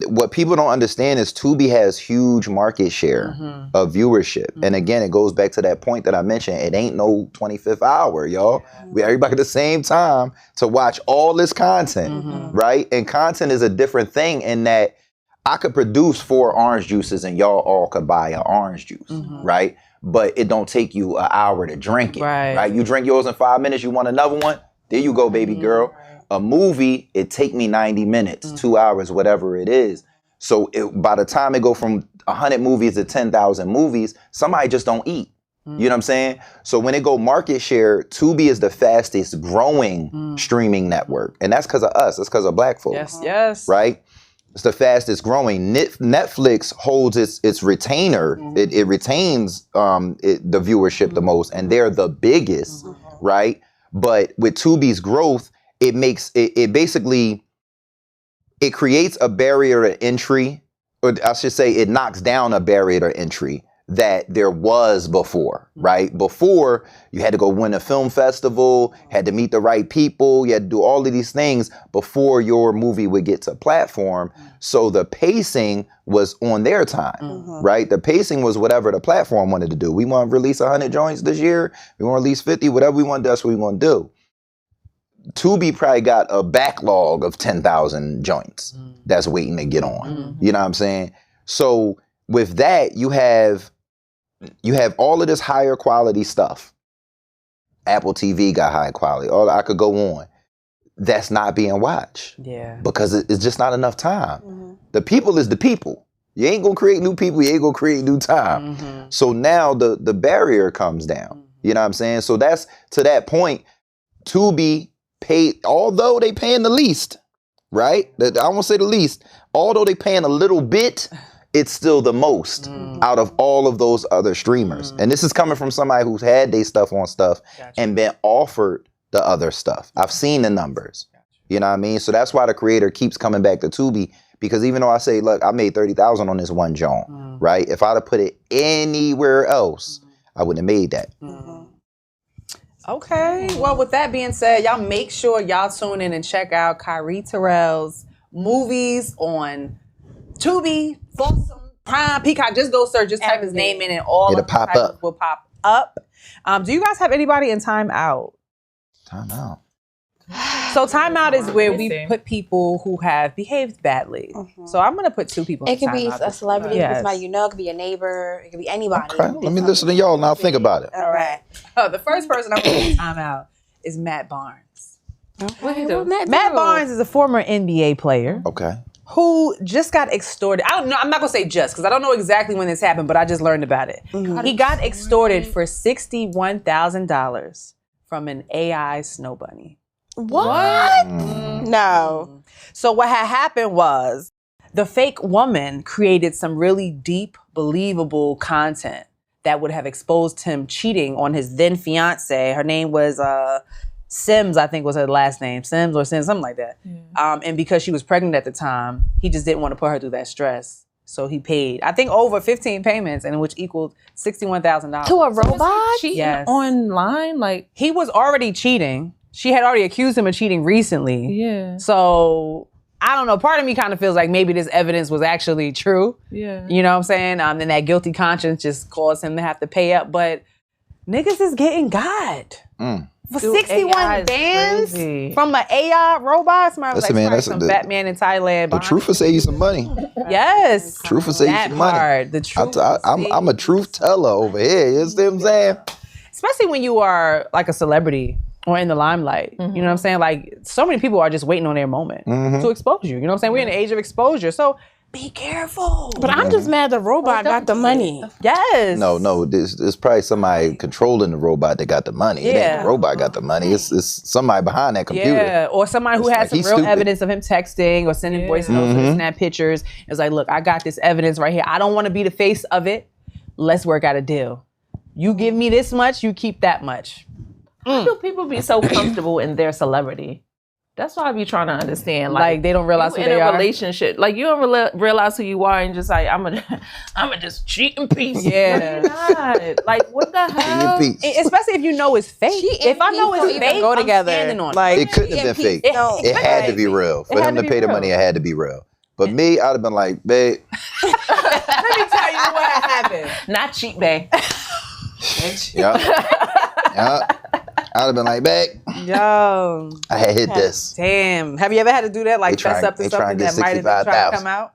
S1: what people don't understand is Tubi has huge market share of viewership. And again, it goes back to that point that I mentioned. It ain't no 25th hour, y'all. We everybody at the same time to watch all this content, right? And content is a different thing in that I could produce 4 orange juices and y'all all could buy an orange juice, right? But it don't take you an hour to drink it, right? You drink yours in 5 minutes, you want another one? There you go, baby girl. A movie, it take me 90 minutes, 2 hours, whatever it is. So by the time it go from 100 movies to 10,000 movies, somebody just don't eat. You know what I'm saying? So when it go market share, Tubi is the fastest growing streaming network. And that's because of us. That's because of black folks.
S3: Yes.
S1: Right? It's the fastest growing. Netflix holds its retainer. It retains the viewership the most, and they're the biggest, right? But with Tubi's growth, it makes it basically it creates a barrier to entry, or I should say, it knocks down a barrier to entry that there was before, right? Before, you had to go win a film festival, had to meet the right people, you had to do all of these things before your movie would get to platform. So the pacing was on their time, right? The pacing was whatever the platform wanted to do. We want to release 100 joints this year, we want to release 50, whatever we want to do, that's what we want to do. Tubi probably got a backlog of 10,000 joints that's waiting to get on. You know what I'm saying? So with that, you have all of this higher quality stuff. Apple TV got high quality. I could go on. That's not being watched.
S3: Yeah.
S1: Because it's just not enough time. The people is the people. You ain't gonna create new people. You ain't gonna create new time. So now the barrier comes down. You know what I'm saying? So that's to that point. Tubi paid, although they paying the least, right? I won't say the least. Although they paying a little bit, it's still the most out of all of those other streamers. And this is coming from somebody who's had their stuff on stuff and been offered the other stuff. I've seen the numbers. You know what I mean? So that's why the creator keeps coming back to Tubi, because even though I say, look, I made 30,000 on this one joint, right? If I'd have put it anywhere else, I wouldn't have made that.
S3: Okay. Well, with that being said, y'all make sure y'all tune in and check out Kyree Terrell's movies on Tubi, Prime, Peacock. Just go search, just type his name in and all
S1: It'll
S3: of the
S1: pop
S3: titles
S1: up.
S3: will pop up. Do you guys have anybody in Time Out?
S1: Time out.
S3: So Time Out is where we put people who have behaved badly. So I'm going to put 2 people in
S2: It could
S3: Time
S2: be
S3: Out.
S2: a celebrity, it could be somebody you know, it could be a neighbor, it could be anybody.
S1: Okay, let me listen to y'all and I'll think about it.
S2: All right.
S3: The first person I'm putting in Time Out is Matt Barnes.
S2: What he do?
S3: Matt Barnes is a former NBA player.
S1: Okay.
S3: Who just got extorted. I don't know. I'm not going to say just, because I don't know exactly when this happened, but I just learned about it. He got extorted for $61,000 from an AI snow bunny.
S2: What? No.
S3: So what had happened was the fake woman created some really deep, believable content that would have exposed him cheating on his then fiance. Her name was Sims, I think was her last name. Sims or Sims, something like that. And because she was pregnant at the time, he just didn't want to put her through that stress. So he paid, I think, over 15 payments, and which equaled $61,000.
S2: To a robot?
S4: Cheating
S3: Yes.
S4: online? Like,
S3: He was already cheating. She had already accused him of cheating recently.
S4: yeah.
S3: So I don't know. Part of me kind of feels like maybe this evidence was actually true.
S4: Yeah.
S3: You know what I'm saying? And that guilty conscience just caused him to have to pay up. But niggas is getting God. For 61 bands from an AI robot? Somebody was
S1: Listen,
S3: like,
S1: man,
S3: some Batman in Thailand.
S1: The truth will save you some money.
S3: Yes.
S1: Truth will save you
S3: That
S1: some money.
S3: part. The truth.
S1: I'm a truth teller over here. You see what I'm saying?
S3: Especially when you are like a celebrity or in the limelight. You know what I'm saying? Like, so many people are just waiting on their moment to expose you. You know what I'm saying? We're in the age of exposure. So be careful.
S2: But I'm just mad the robot got the money.
S3: Yes.
S1: No, there's probably somebody controlling the robot that got the money. It ain't the robot got the money. It's somebody behind that computer.
S3: Yeah, or somebody who has
S1: like,
S3: some real
S1: he's
S3: evidence of him texting or sending voice notes or snap pictures. It's like, look, I got this evidence right here. I don't want to be the face of it. Let's work out a deal. You give me this much, you keep that much.
S4: How do people be so comfortable in their celebrity? That's what I be trying to understand.
S3: Like they don't realize who
S4: in
S3: they
S4: a
S3: are.
S4: relationship. Like you don't realize who you are, and just like I'm a just cheating piece.
S3: Yeah.
S4: Not. Like what the hell?
S3: Especially if you know it's fake. If I know it's fake,
S2: go together.
S3: I'm standing on it.
S2: Like
S1: It couldn't have been fake. It had to be real. For him to pay the money, it had to be real. But me, I'd have been like, babe.
S3: Let me tell you what happened.
S4: Not cheap, babe.
S1: Yeah. I'd have been like, babe.
S3: Yo.
S1: I had hit this.
S3: Damn. Have you ever had to do that? Like fess up to something that might have been trying to come out?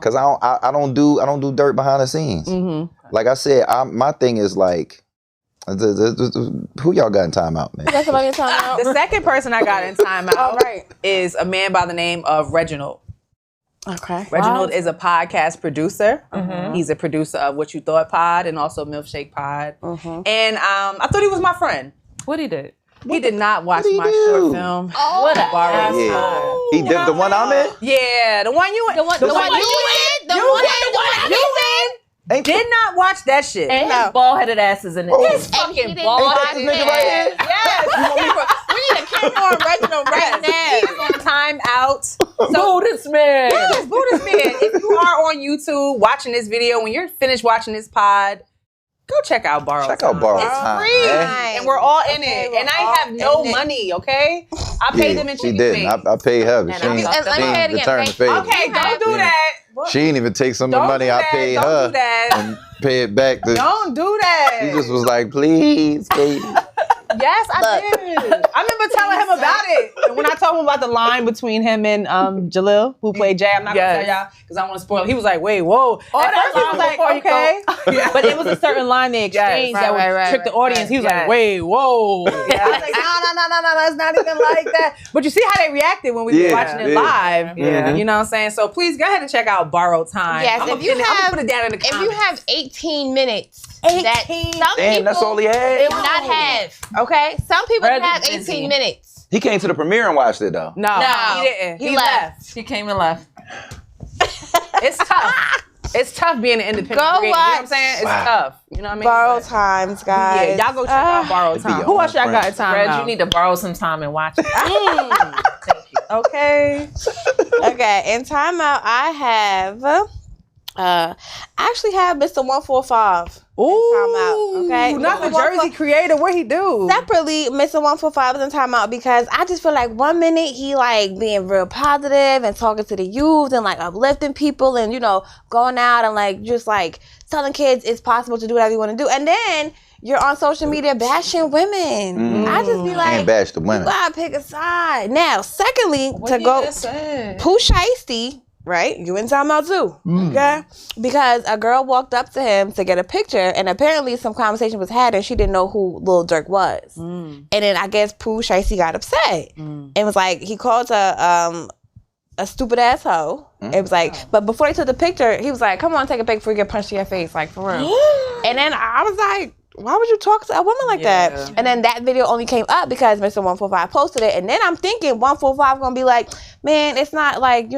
S1: Because I don't do dirt behind the scenes. Like I said, my thing is like, who y'all got in Time Out, man?
S2: That's somebody in Time Out.
S3: The second person I got in Time Out is a man by the name of Reginald.
S2: Okay.
S3: Reginald is a podcast producer. He's a producer of What You Thought Pod and also Milfshake Pod. And I thought he was my friend.
S4: What he did?
S3: He did not watch my short film.
S4: Oh, what a
S3: Borrowed
S1: Yeah.
S3: Time.
S1: He did the one I'm in?
S3: Yeah, the one you in.
S2: The one you in.
S3: Did not watch that shit.
S4: And his bald-headed ass is in it.
S3: His fucking
S1: Ain't that
S3: bald-headed
S1: this nigga right here?
S3: Yes. We need a camera on Reginald right now. He's on Time Out.
S4: Buddhist man.
S3: Yes, Buddhist man. If you are on YouTube watching this video, when you're finished watching this pod, go check out Borrowed Time.
S1: Check out Borrowed
S3: It's
S1: Time,
S3: free.
S1: man.
S3: And we're all in it. And I have no money, okay? I paid them in
S1: She
S3: chicken
S1: didn't.
S3: wings.
S1: I paid her, but
S3: And
S1: she
S3: I'm
S1: ain't
S3: not-
S2: let me say it again,
S1: return the
S2: babe.
S1: favor.
S3: Okay, don't do that.
S1: She didn't even take some of the
S3: Don't
S1: money
S3: do
S1: I
S3: that.
S1: paid
S3: Don't
S1: her
S3: do that.
S1: and pay it back.
S3: Don't do that.
S1: She just was like, please, Katie.
S3: Yes, I did. I remember telling him about it. And when I told him about the line between him and Jalil, who played Jay, I'm not going to tell y'all because I don't want to spoil it. He was like, wait, whoa. At first he was like, okay. But it was a certain line they exchanged that would trick the audience. He was like, wait, whoa. I was like, no, it's not even like that. But you see how they reacted when we were watching it live.
S4: Yeah.
S3: You know what I'm saying? So please go ahead and check out Borrowed Time.
S2: Yes,
S3: I'm gonna put it down in the comments.
S2: If you have 18 minutes,
S3: 18.
S2: that some
S1: Damn,
S2: people
S1: that's all he had?
S2: will not have. Okay? Some people
S4: Red's
S2: have
S4: busy.
S2: 18 minutes.
S1: He came to the premiere and watched it, though.
S3: No, he didn't.
S2: He left.
S4: He came and left.
S3: It's tough. It's tough being an independent creator. You know what I'm saying? It's tough. You know what I mean?
S2: Borrow times, guys.
S3: Yeah, y'all go check out Borrow Time. Who else y'all got in time?
S4: Red, you need to borrow some time and watch it.
S3: Thank you. Okay.
S2: Okay, in timeout, I actually have Mr. 145.
S3: Ooh,
S2: okay,
S3: not the Jersey creator. What he do?
S2: Separately, Mr. 145 is in timeout because I just feel like 1 minute he like being real positive and talking to the youth and like uplifting people and going out and like just like telling kids it's possible to do whatever you want to do, and then you're on social media bashing women. I just be like,
S1: can't bash the women.
S2: You gotta pick a side. Now, secondly,
S4: what
S2: to go
S4: say?
S2: Pooh Shiesty. Right? You in timeout too. Okay? Because a girl walked up to him to get a picture and apparently some conversation was had and she didn't know who Lil Durk was. And then I guess Pooh Shiesty got upset. And was like, he called her a stupid asshole. It was like, but before they took the picture, he was like, come on, take a pic before you get punched in your face. Like, for real. And then I was like, why would you talk to a woman like that? And then that video only came up because Mr. 145 posted it. And then I'm thinking 145 gonna be like, man, it's not like,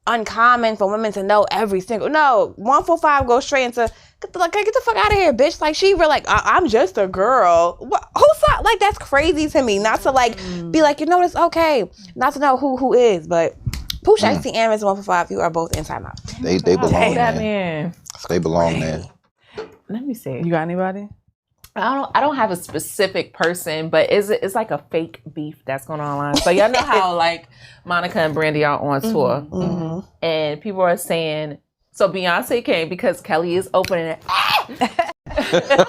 S2: uncommon for women to know every single. No, 145 goes straight into get the fuck out of here, bitch. Like she really like I'm just a girl. Who's like that's crazy to me. Not to like be like it's okay. Not to know who is, but Pooh Shiesty and Mr. 145, you are both in timeout.
S1: They belong there.
S4: Man.
S1: They belong there.
S4: Let me see.
S3: You got anybody?
S4: I don't have a specific person, but it's like a fake beef that's going on online. So y'all know how like Monica and Brandy are on tour, and people are saying, so Beyonce came because Kelly is opening it. I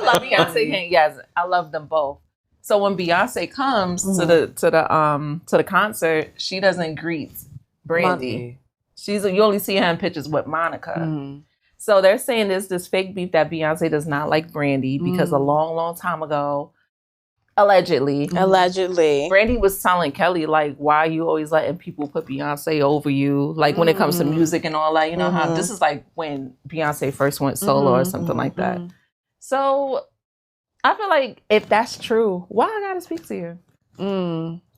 S4: love Beyonce came. Yes, I love them both. So when Beyonce comes to the concert, she doesn't greet Brandy. You only see her in pictures with Monica. So they're saying there's this fake beef that Beyonce does not like Brandy because a long, long time ago, allegedly, Brandy was telling Kelly, like, why are you always letting people put Beyonce over you? Like, when it comes to music and all that, how this is like when Beyonce first went solo or something like that. So I feel like if that's true, why I gotta speak to you?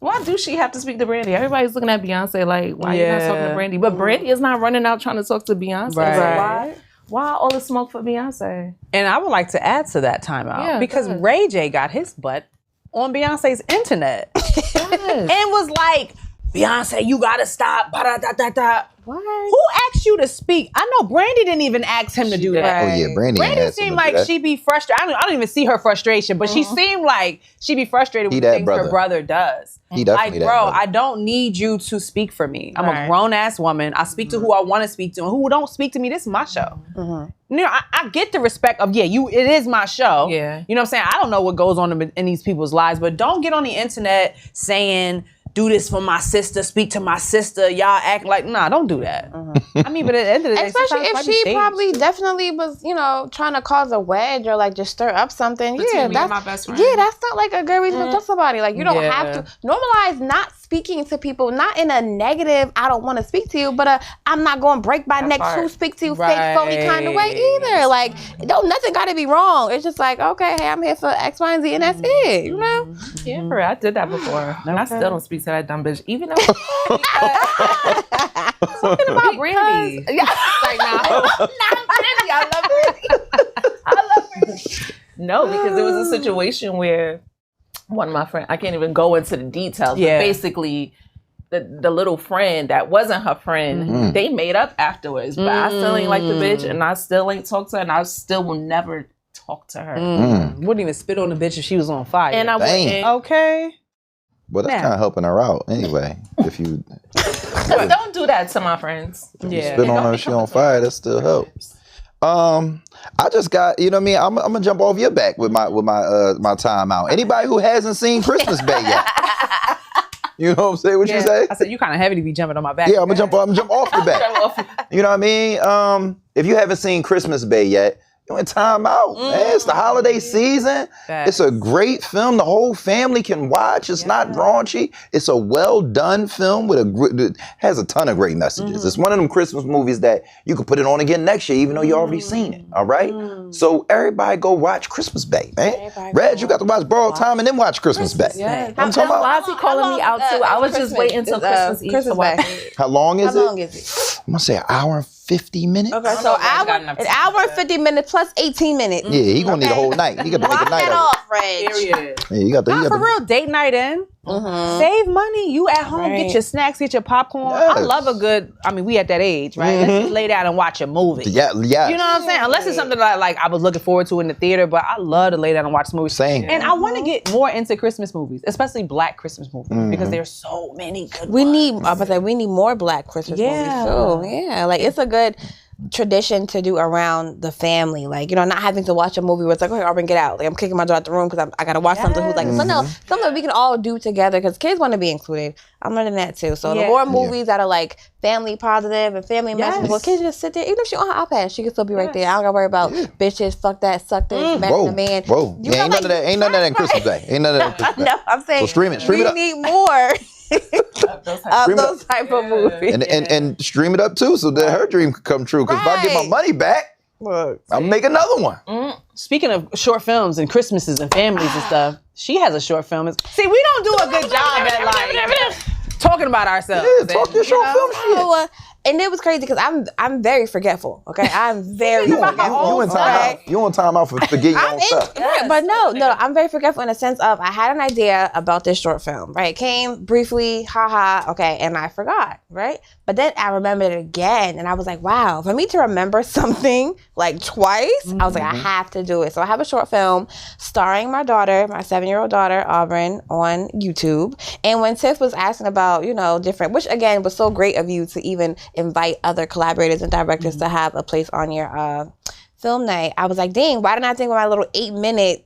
S4: Why do she have to speak to Brandy? Everybody's looking at Beyonce like, why you not talking to Brandy? But Brandy is not running out trying to talk to Beyonce. Right. So why all the smoke for Beyonce?
S3: And I would like to add to that timeout because Ray J got his butt on Beyonce's internet and was like, Beyonce, you gotta stop. What? Who asked you to speak? I know Brandy didn't even ask him to do that.
S1: Oh yeah, Brandy
S3: seemed like she be frustrated. I don't even see her frustration, but she seemed like she be frustrated with the things her brother does.
S1: He definitely
S3: like, bro, I don't need you to speak for me. I'm a grown ass woman. I speak to who I want to speak to, and who don't speak to me. This is my show. I get the respect of it is my show. Yeah, you know what I'm saying. I don't know what goes on in these people's lives, but don't get on the internet saying, do this for my sister, speak to my sister, y'all act like, nah, don't do that. I mean, but at the end of the day,
S2: especially if she probably definitely was, trying to cause a wedge or like just stir up something. That's my best friend. Yeah, that's not like a good reason to tell somebody. Like you don't have to normalize not speaking to people, not in a negative, I don't want to speak to you, but I'm not going to break my neck to speak to you fake, phony kind of way either. Like, nothing got to be wrong. It's just like, okay, hey, I'm here for X, Y, and Z, and that's it,
S4: Yeah, for real. I did that before. And I still don't speak to that dumb bitch, even though something about Brandy. Like, not Brandy. I love Brandy. No, because there was a situation where one of my friends, I can't even go into the details, but basically the little friend that wasn't her friend, they made up afterwards, but I still ain't like the bitch, and I still ain't talk to her, and I still will never talk to her.
S3: Wouldn't even spit on the bitch if she was on fire.
S4: And I wouldn't.
S3: Okay.
S1: Well, that's kind of helping her out anyway. If you
S4: don't do that to my friends.
S1: You spit on her, she on fire. That still helps. I just got, you know what I mean? I'm gonna jump off your back with my time out. Anybody who hasn't seen Christmas Bae yet? You know what I'm saying? What you say?
S3: I said you kind of heavy to be jumping on my back.
S1: Yeah, I'm gonna jump off your back. You know what I mean? If you haven't seen Christmas Bae yet, you're in time out, man. It's the holiday season. It's a great film. The whole family can watch. It's not raunchy. It's a well done film with has a ton of great messages. It's one of them Christmas movies that you could put it on again next year, even though you already seen it. All right. So everybody go watch Christmas Bae, man. Reg, you got to watch Borrowed Time and then watch Christmas Bae.
S4: Yeah. I'm talking about. Why is he calling me out too? I was just waiting until Christmas Eve to watch it.
S1: How long is it? I'm gonna say an hour and 50 minutes.
S2: Okay, so an hour and 50 minutes plus 18 minutes.
S1: Yeah, he gonna need a whole night. He got to make a night of it.
S2: Off, Reg.
S1: Yeah, you got to.
S3: For real, date night in. Save money. You at home, get your snacks, get your popcorn.
S1: Yes.
S3: I love a good. I mean, we at that age, right? Let's just lay down and watch a movie.
S1: Yeah.
S3: You know what I'm saying? Unless it's something like I was looking forward to in the theater, but I love to lay down and watch movies.
S1: Same.
S3: And I want to get more into Christmas movies, especially Black Christmas movies, because there's so many good.
S2: We need more Black Christmas movies too. Yeah, like it's a good tradition to do around the family, like, you know, not having to watch a movie where it's like, okay, Aubrey, get out. Like, I'm kicking my daughter out the room because I gotta watch something who's like, so no, something we can all do together because kids want to be included. I'm learning that too. So the more movies that are like family positive and family messages, well, kids just sit there, even if she on her iPad, she can still be right there. I don't gotta worry about bitches, fuck that, suck this, back the man.
S1: Bro, ain't none of that. Ain't none of that in Christmas Bae. Ain't none of that in Christmas Bae.
S2: No, I'm saying
S1: so stream it up.
S2: We need more. those type of movies.
S1: And stream it up too so that her dream could come true. Because if I get my money back, I'll make another one.
S3: Speaking of short films and Christmases and families and stuff, she has a short film. See, we don't do a good job at like talking about ourselves.
S1: Yeah, talk your short film shit.
S2: And it was crazy because I'm very forgetful. Okay, I'm very forgetful.
S1: You on time out for forgetting your own stuff.
S2: But no, I'm very forgetful in the sense of I had an idea about this short film. Right, it came briefly, haha. Okay, and I forgot. Right, but then I remembered it again, and I was like, wow. For me to remember something like twice, I was like, I have to do it. So I have a short film starring my daughter, my 7-year-old daughter, Auburn, on YouTube. And when Tiff was asking about, you know, different, which again was so great of you to even invite other collaborators and directors to have a place on your film night, I was like, dang, why didn't I think of my little 8 minute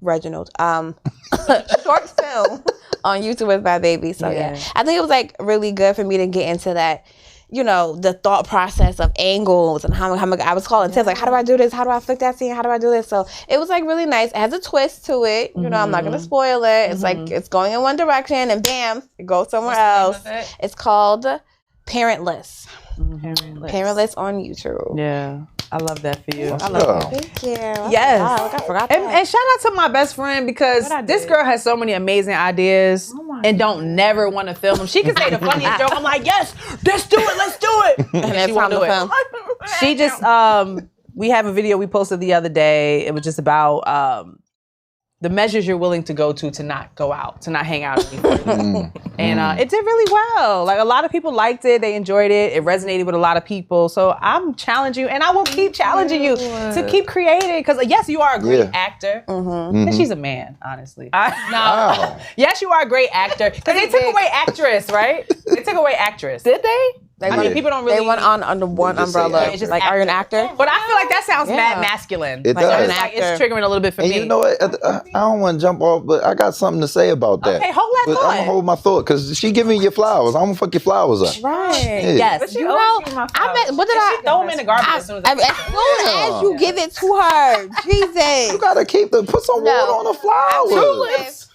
S2: Reginald short film on YouTube with my baby. So yeah, I think it was like really good for me to get into that, you know, the thought process of angles and how I was calling Tiff like, how do I do this? How do I flick that scene? How do I do this? So it was like really nice. It has a twist to it. You know, I'm not gonna spoil it. It's like it's going in one direction and bam, it goes somewhere else. It's called Parentless. Parentless on YouTube.
S3: Yeah. I love that for you.
S1: I love
S2: that. Thank you.
S3: Yes.
S2: Wow, I forgot that.
S3: And shout out to my best friend because this girl has so many amazing ideas and don't never want to film them. She can say the funniest joke. I'm like, yes, let's do it. And she won't do it. She just, we have a video we posted the other day. It was just about the measures you're willing to go to not go out, to not hang out anymore. And it did really well. Like a lot of people liked it. They enjoyed it. It resonated with a lot of people. So I'm challenging you and I will keep challenging you to keep creating. Because yes, you are a great actor. And she's a man, honestly.
S1: Wow.
S3: Yes, you are a great actor. Because they took away actress, right? They took away actress.
S4: Did they?
S3: People don't really.
S2: They went under one umbrella. It's just like, are you an actor?
S3: But I feel like that sounds mad masculine.
S1: It does.
S3: It's triggering a little bit for me.
S1: And you know what? I don't want to jump off, but I got something to say about that.
S3: Okay, hold that thought.
S1: I'm gonna hold my thought because she giving you flowers. I'm gonna fuck your flowers up.
S2: Right.
S1: Yeah.
S3: Yes.
S4: But you know,
S3: She throw them in the garbage as soon
S2: as you give it to her. Jesus.
S1: You gotta put some water on the flowers.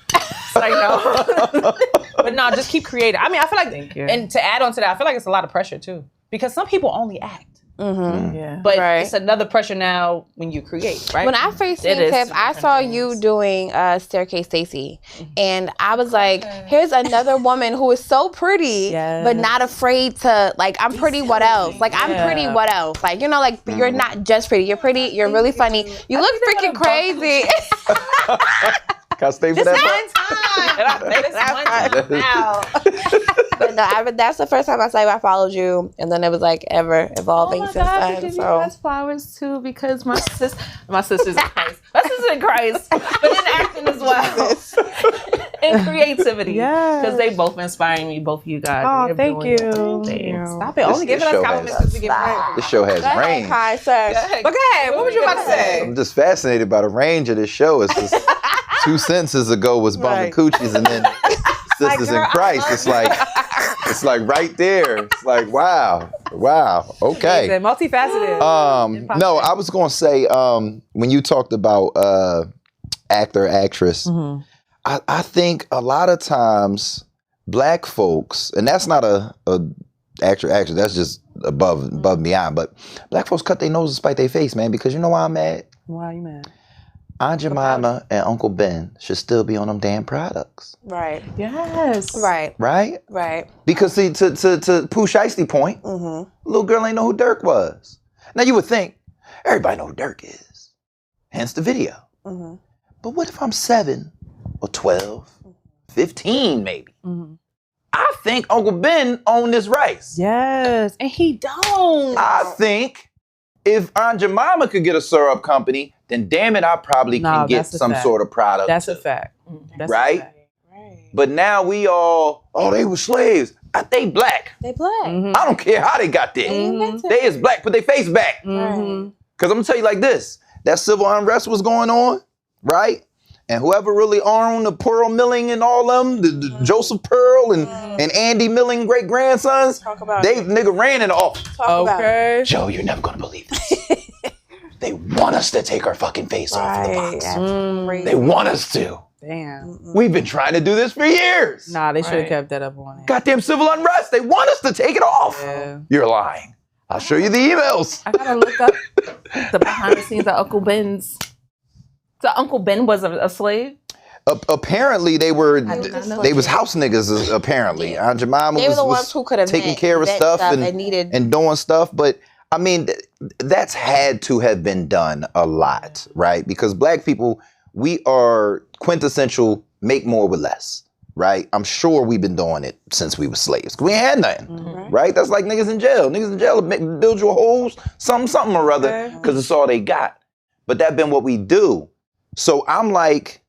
S3: Like, no. But no, just keep creating. I mean, I feel like, and to add on to that, I feel like it's a lot of pressure too. Because some people only act. But it's another pressure now when you create, right?
S2: When I first seen Tiff, I saw you doing Staircase Stacy. And I was like, here's another woman who is so pretty, but not afraid to, like, I'm pretty, what else? Like, I'm pretty, what else? Like, you know, like, you're not just pretty. You're pretty, you're really funny. You look freaking crazy.
S1: Can I stay for that?
S2: But no, that's the first time I followed you, and then it was like ever evolving since then.
S4: Because you has flowers too, because my sister's in Christ. My sister's in Christ, but in acting as well. And creativity. Because they both inspiring me, both of you guys.
S3: Oh, thank you. Stop it. Only giving us compliments because we give it.
S1: This show has range.
S2: Hi, sir.
S3: But go ahead. What were you about to say?
S1: I'm just fascinated by the range of this show. It's just 2 sentences ago was bumping coochies, and then Sisters in Christ. It's like right there. It's like wow, okay.
S3: Multifaceted.
S1: No, I was gonna say when you talked about actor, actress, I think a lot of times Black folks, and that's not a actor, that's just above and beyond. But black folks cut their noses to spite their face, man, because you know why I'm mad?
S3: Why are you mad?
S1: Aunt Jemima and Uncle Ben should still be on them damn products.
S2: Right.
S3: Yes.
S2: Right.
S1: Right?
S2: Right.
S1: Because see, to Pooh Shiesty point, little girl ain't know who Dirk was. Now you would think, everybody know who Dirk is. Hence the video. But what if I'm 7 or 12, 15 maybe? I think Uncle Ben owned this rice.
S3: Yes. And he don't.
S1: I think if Aunt Jemima could get a syrup company, then damn it, I probably can get some sort of product.
S3: That's a fact. That's
S1: right?
S3: A fact.
S1: But now we all, they were slaves. They black.
S2: They black.
S1: I don't care how they got there. They is black, put their face back. Because I'm going to tell you like this. That civil unrest was going on, right? And whoever really owned the Pearl Milling and all them, the Joseph Pearl and Andy Milling great-grandsons, they nigga ran in the office.
S3: Okay.
S1: Joe, you're never going to believe this. They want us to take our fucking face off the box. They want us to.
S3: Damn.
S1: We've been trying to do this for years.
S3: Nah, they should have kept that up on it.
S1: Goddamn civil unrest. They want us to take it off.
S3: Yeah.
S1: You're lying. I'll show you the emails.
S4: I gotta look up the behind the scenes of Uncle Ben's. So Uncle Ben was a slave?
S1: Apparently they was house niggas, apparently. Aunt Jemima
S2: they were the
S1: was
S2: ones who could have
S1: taking care of stuff and doing stuff. But I mean, that's had to have been done a lot, right? Because black people, we are quintessential make more with less, right? I'm sure we've been doing it since we were slaves. We ain't had nothing, right? That's like niggas in jail. Niggas in jail build you holes, something or other, because it's all they got. But that been what we do. So I'm like,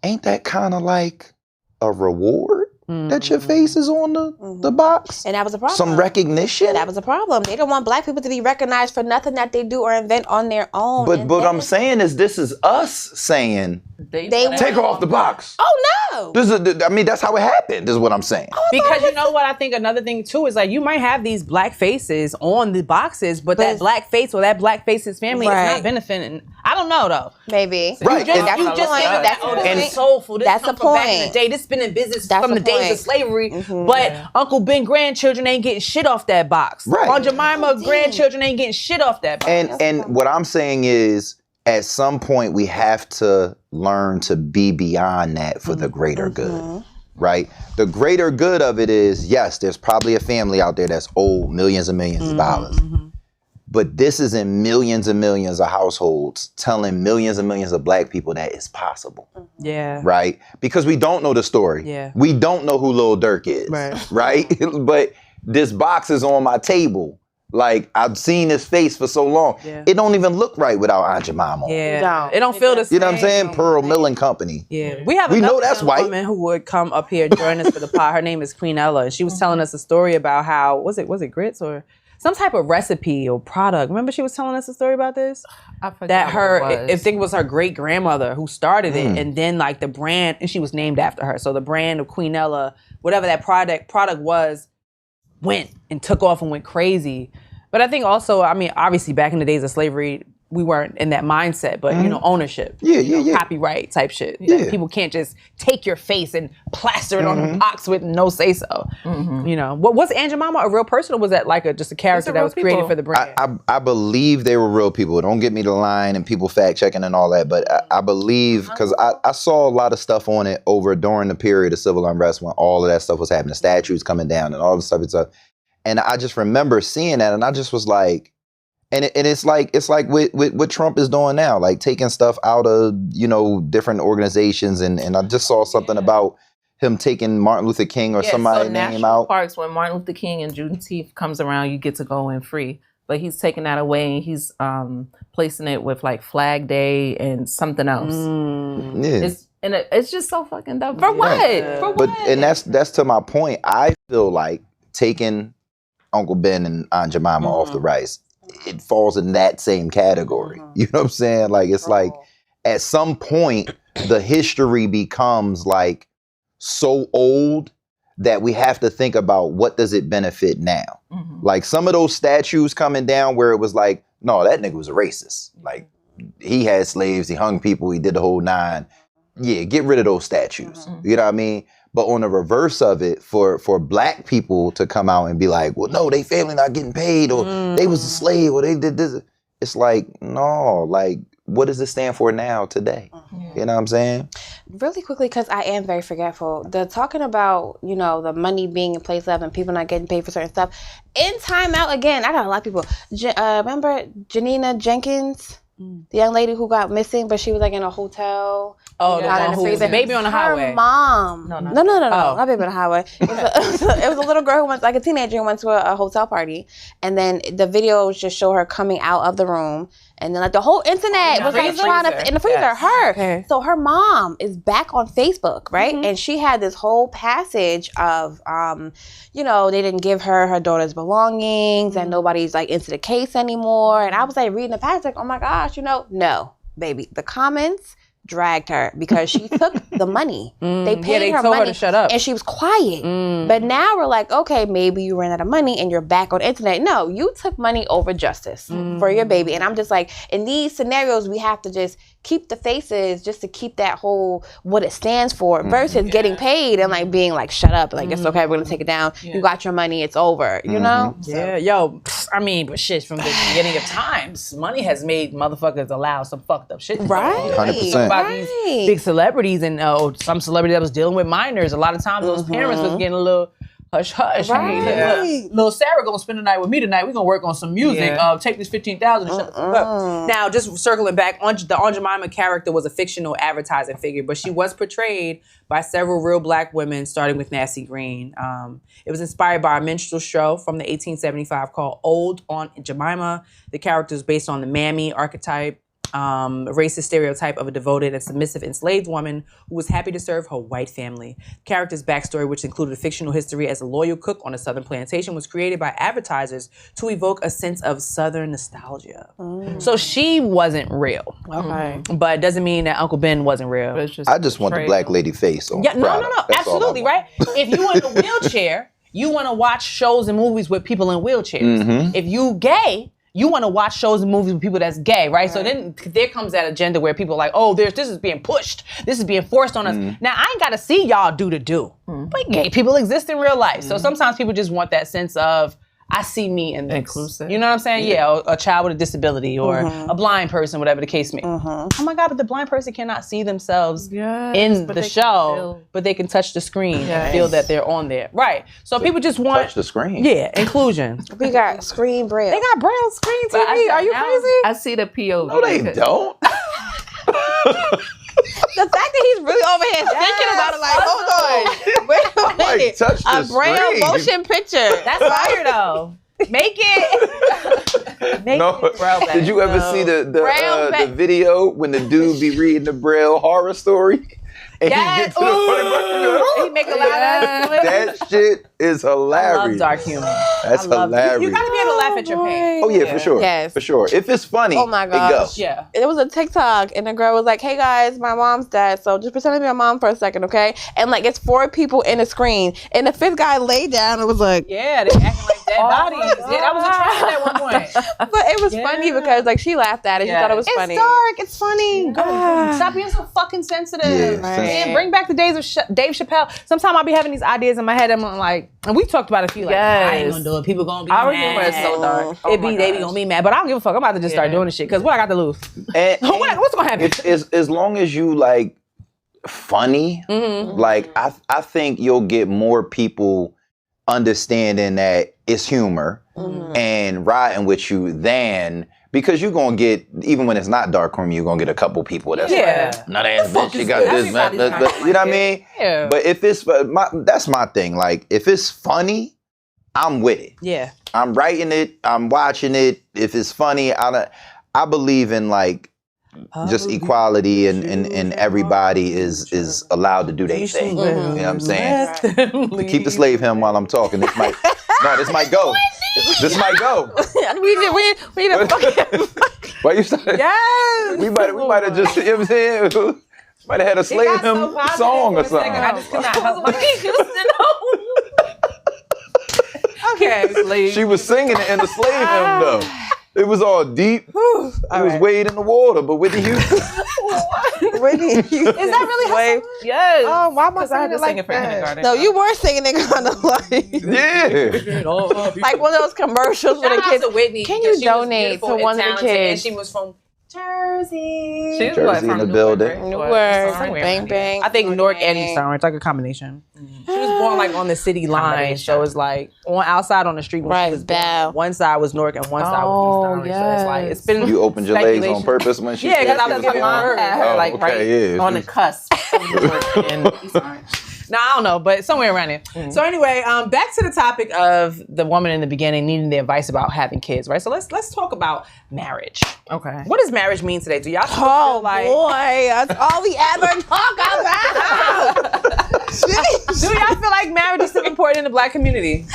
S1: ain't that kind of like a reward that your face is on the box?
S2: And that was a problem.
S1: Some recognition?
S2: That was a problem. They don't want black people to be recognized for nothing that they do or invent on their own.
S1: But what I'm saying is this is us saying, take her off the box.
S2: Oh, no.
S1: That's how it happened, is what I'm saying.
S3: Because you know what, I think another thing too is like you might have these black faces on the boxes, but that black face or that black face's family is not benefiting. I don't know though.
S2: Maybe.
S1: Right.
S2: That's
S3: it's soulful. This
S2: that's the
S3: from
S2: point.
S3: back in the day. This been in business from the days of slavery. But Uncle Ben grandchildren ain't getting shit off that box.
S1: Right.
S3: Aunt Jemima grandchildren ain't getting shit off that box.
S1: And what I'm saying is, at some point we have to learn to be beyond that for the greater good, right? The greater good of it is, yes, there's probably a family out there that's owed millions and millions of dollars. But this is in millions and millions of households telling millions and millions of black people that it's possible.
S3: Yeah.
S1: Right? Because we don't know the story.
S3: Yeah.
S1: We don't know who Lil Durk is. Right? But this box is on my table. Like, I've seen his face for so long. Yeah. It don't even look right without Aunt Jemima.
S3: Yeah. It don't feel the same.
S1: You know what I'm saying? Pearl Milling Company.
S3: Yeah. We
S1: know that's white.
S3: Woman who would come up here join us for the pod. Her name is Queen Ella. And she was telling us a story about how, was it grits or some type of recipe or product? Remember she was telling us a story about this?
S4: I forgot
S3: that I think it was her great grandmother who started it, and then like the brand, and she was named after her. So the brand of Queen Ella, whatever that product was, went and took off and went crazy. But I think also, I mean, obviously back in the days of slavery, we weren't in that mindset, but you know, ownership, copyright type shit. Yeah. People can't just take your face and plaster it on a box with no say so. You know, was Aunt Jemima a real person, or was that like just a character that was created for the brand?
S1: I believe they were real people. Don't get me to line and people fact checking and all that, but I believe, because I saw a lot of stuff on it over during the period of civil unrest when all of that stuff was happening, statues coming down and all the stuff. And I just remember seeing that, and I just was like, and it's like with what Trump is doing now, like taking stuff out of, you know, different organizations, and I just saw something about him taking Martin Luther King or somebody's name out.
S4: Parks, when Martin Luther King and Juneteenth comes around, you get to go in free. But he's taking that away, and he's placing it with like Flag Day and something else. It's just so fucking dumb. For what? For what?
S1: And that's to my point. I feel like taking Uncle Ben and Aunt Jemima off the rice, it falls in that same category. You know what I'm saying? Like, it's like at some point the history becomes like so old that we have to think about what does it benefit now. Like some of those statues coming down where it was like, no, that nigga was a racist. Like, he had slaves, he hung people, he did the whole nine. Yeah, get rid of those statues. You know what I mean? But on the reverse of it, for black people to come out and be like, well, no, they family not getting paid, or they was a slave, or they did this. It's like, no, like, what does it stand for now, today? You know what I'm saying?
S2: Really quickly, because I am very forgetful. The talking about, you know, the money being in place of and people not getting paid for certain stuff. In Time Out, again, I got a lot of people. Remember Janina Jenkins? The young lady who got missing, but she was like in a hotel.
S3: Oh, the one who was a baby on the highway.
S2: Her mom. No, not baby on the highway. It was a little girl who went, like a teenager who went to a hotel party, and then the videos just show her coming out of the room, and then like the whole internet was like trying to in the freezer. Yes. Her. Okay. So her mom is back on Facebook, right? And she had this whole passage of, you know, they didn't give her daughter's belongings, and nobody's like into the case anymore. And I was like reading the passage, like, oh my gosh, you know, no, baby, the comments dragged her because she took the money. They paid her money,
S3: her to shut up,
S2: and she was quiet. But now we're like, okay, maybe you ran out of money and you're back on the internet. No, you took money over justice for your baby. And I'm just like, in these scenarios, we have to just keep the faces just to keep that whole what it stands for versus getting paid and like being like, shut up, like it's okay, we're gonna take it down. You got your money, it's over. You know?
S3: Yeah, yo, I mean, but shit, from the beginning of times, money has made motherfuckers allow some fucked up shit.
S2: Right.
S1: 100%.
S3: About these big celebrities and some celebrity that was dealing with minors. A lot of times those parents was getting a little hush hush. Right. Little Sarah gonna spend the night with me tonight. We're gonna work on some music. Take this $15,000 and shut the fuck up. Now, just circling back, the Aunt Jemima character was a fictional advertising figure, but she was portrayed by several real black women, starting with Nancy Green. It was inspired by a minstrel show from the 1875 called Old Aunt Jemima. The character is based on the mammy archetype. A racist stereotype of a devoted and submissive enslaved woman who was happy to serve her white family. The character's backstory, which included a fictional history as a loyal cook on a southern plantation, was created by advertisers to evoke a sense of southern nostalgia. So she wasn't real. Okay. But it doesn't mean that Uncle Ben wasn't real.
S1: I just want the black lady face on.
S3: Yeah, no. Absolutely, right? If you in a wheelchair, you want to watch shows and movies with people in wheelchairs. If you gay, you want to watch shows and movies with people that's gay, right? So then there comes that agenda where people are like, oh, this is being pushed. This is being forced on us. Now, I ain't got to see y'all do the do. But gay people exist in real life. So sometimes people just want that sense of, I see me in this. Inclusive. You know what I'm saying? Yeah, a child with a disability or a blind person, whatever the case may be. Oh my God, but the blind person cannot see themselves in the show, but they can touch the screen and feel that they're on there. Right. So people just want...
S1: Touch the screen.
S3: Yeah, inclusion.
S2: We got screen braille.
S3: They got braille screen TV. Are you crazy?
S4: I see the POV.
S1: No, they don't.
S2: The fact that he's really over here thinking about it, like, hold on, wait a minute,
S1: touch the
S2: a braille motion picture.
S3: That's fire though. Make it.
S1: Did you ever see the video when the dude be reading the braille horror story? And he gets to the funny part.
S3: He make a lot of
S1: that shit is hilarious.
S3: I love dark humor.
S1: That's hilarious.
S3: You gotta be able to laugh at your pain.
S1: Oh yeah, for sure. Yes. For sure. If it's funny,
S2: oh my gosh.
S1: It goes.
S3: Yeah.
S2: It was a TikTok and the girl was like, hey guys, my mom's dead, so just pretend to be my mom for a second, okay? And like it's 4 people in the screen. And the 5th guy laid down and was like,
S3: yeah, they acting like dead bodies. Yeah, that was a trend at one point.
S2: But it was funny because like she laughed at it. She thought it was funny.
S3: It's dark, it's funny. Stop being so fucking sensitive. And bring back the days of Dave Chappelle. Sometimes I'll be having these ideas in my head and I'm like, and we talked about a few, like, I ain't gonna do it. People gonna be mad.
S4: Our humor is so dark.
S3: They be gonna be mad, but I don't give a fuck. I'm about to just start doing this shit because what I got to lose? What's gonna happen?
S1: As long as you like funny, like I think you'll get more people understanding that it's humor and riding with you than. Because you're going to get, even when it's not dark humor, you're going to get a couple people that's like, nut ass bitch, you got this, that, you know what I mean? Yeah. But if it's, that's my thing. Like, if it's funny, I'm with it.
S3: Yeah.
S1: I'm writing it, I'm watching it. If it's funny, I believe in like, just equality and everybody is allowed to do their thing. You know what I'm saying? Keep the slave hymn while I'm talking. This might go. This might go.
S2: we need a fucking.
S1: Why you started?
S3: Yes.
S1: We might have just, you know what I'm saying? Might have had a slave hymn song or something.
S3: I just could not help myself. Okay.
S1: She was singing it in the slave hymn though. It was all deep. It was Wade in the water, but Whitney Houston.
S3: Whitney Houston. Is that really
S4: Wave? Yes.
S3: Oh, why am I saying it like
S4: for
S3: that?
S4: kindergarten?
S2: No, you were singing it kind of like like one of those commercials for the kids.
S3: Whitney,
S2: can you donate to one of the kids?
S3: And she was from Jersey.
S4: She's
S1: Jersey in the building.
S2: Newark, bang bang.
S3: I think Newark and East Orange, like a combination. She was born like on the city line, so it's like on outside on the street. When she was born, one side was Newark and one side was East Orange. So it's like it's been.
S1: You opened your legs on purpose when she.
S3: Yeah, because I was getting her like right
S4: on the cusp of Newark and East Orange.
S3: No, I don't know, but somewhere around there. Mm-hmm. So anyway, back to the topic of the woman in the beginning needing the advice about having kids, right? So let's talk about marriage.
S4: Okay.
S3: What does marriage mean today? Do y'all
S2: feel like that's all we ever talk about?
S3: Do y'all feel like marriage is still important in the Black community?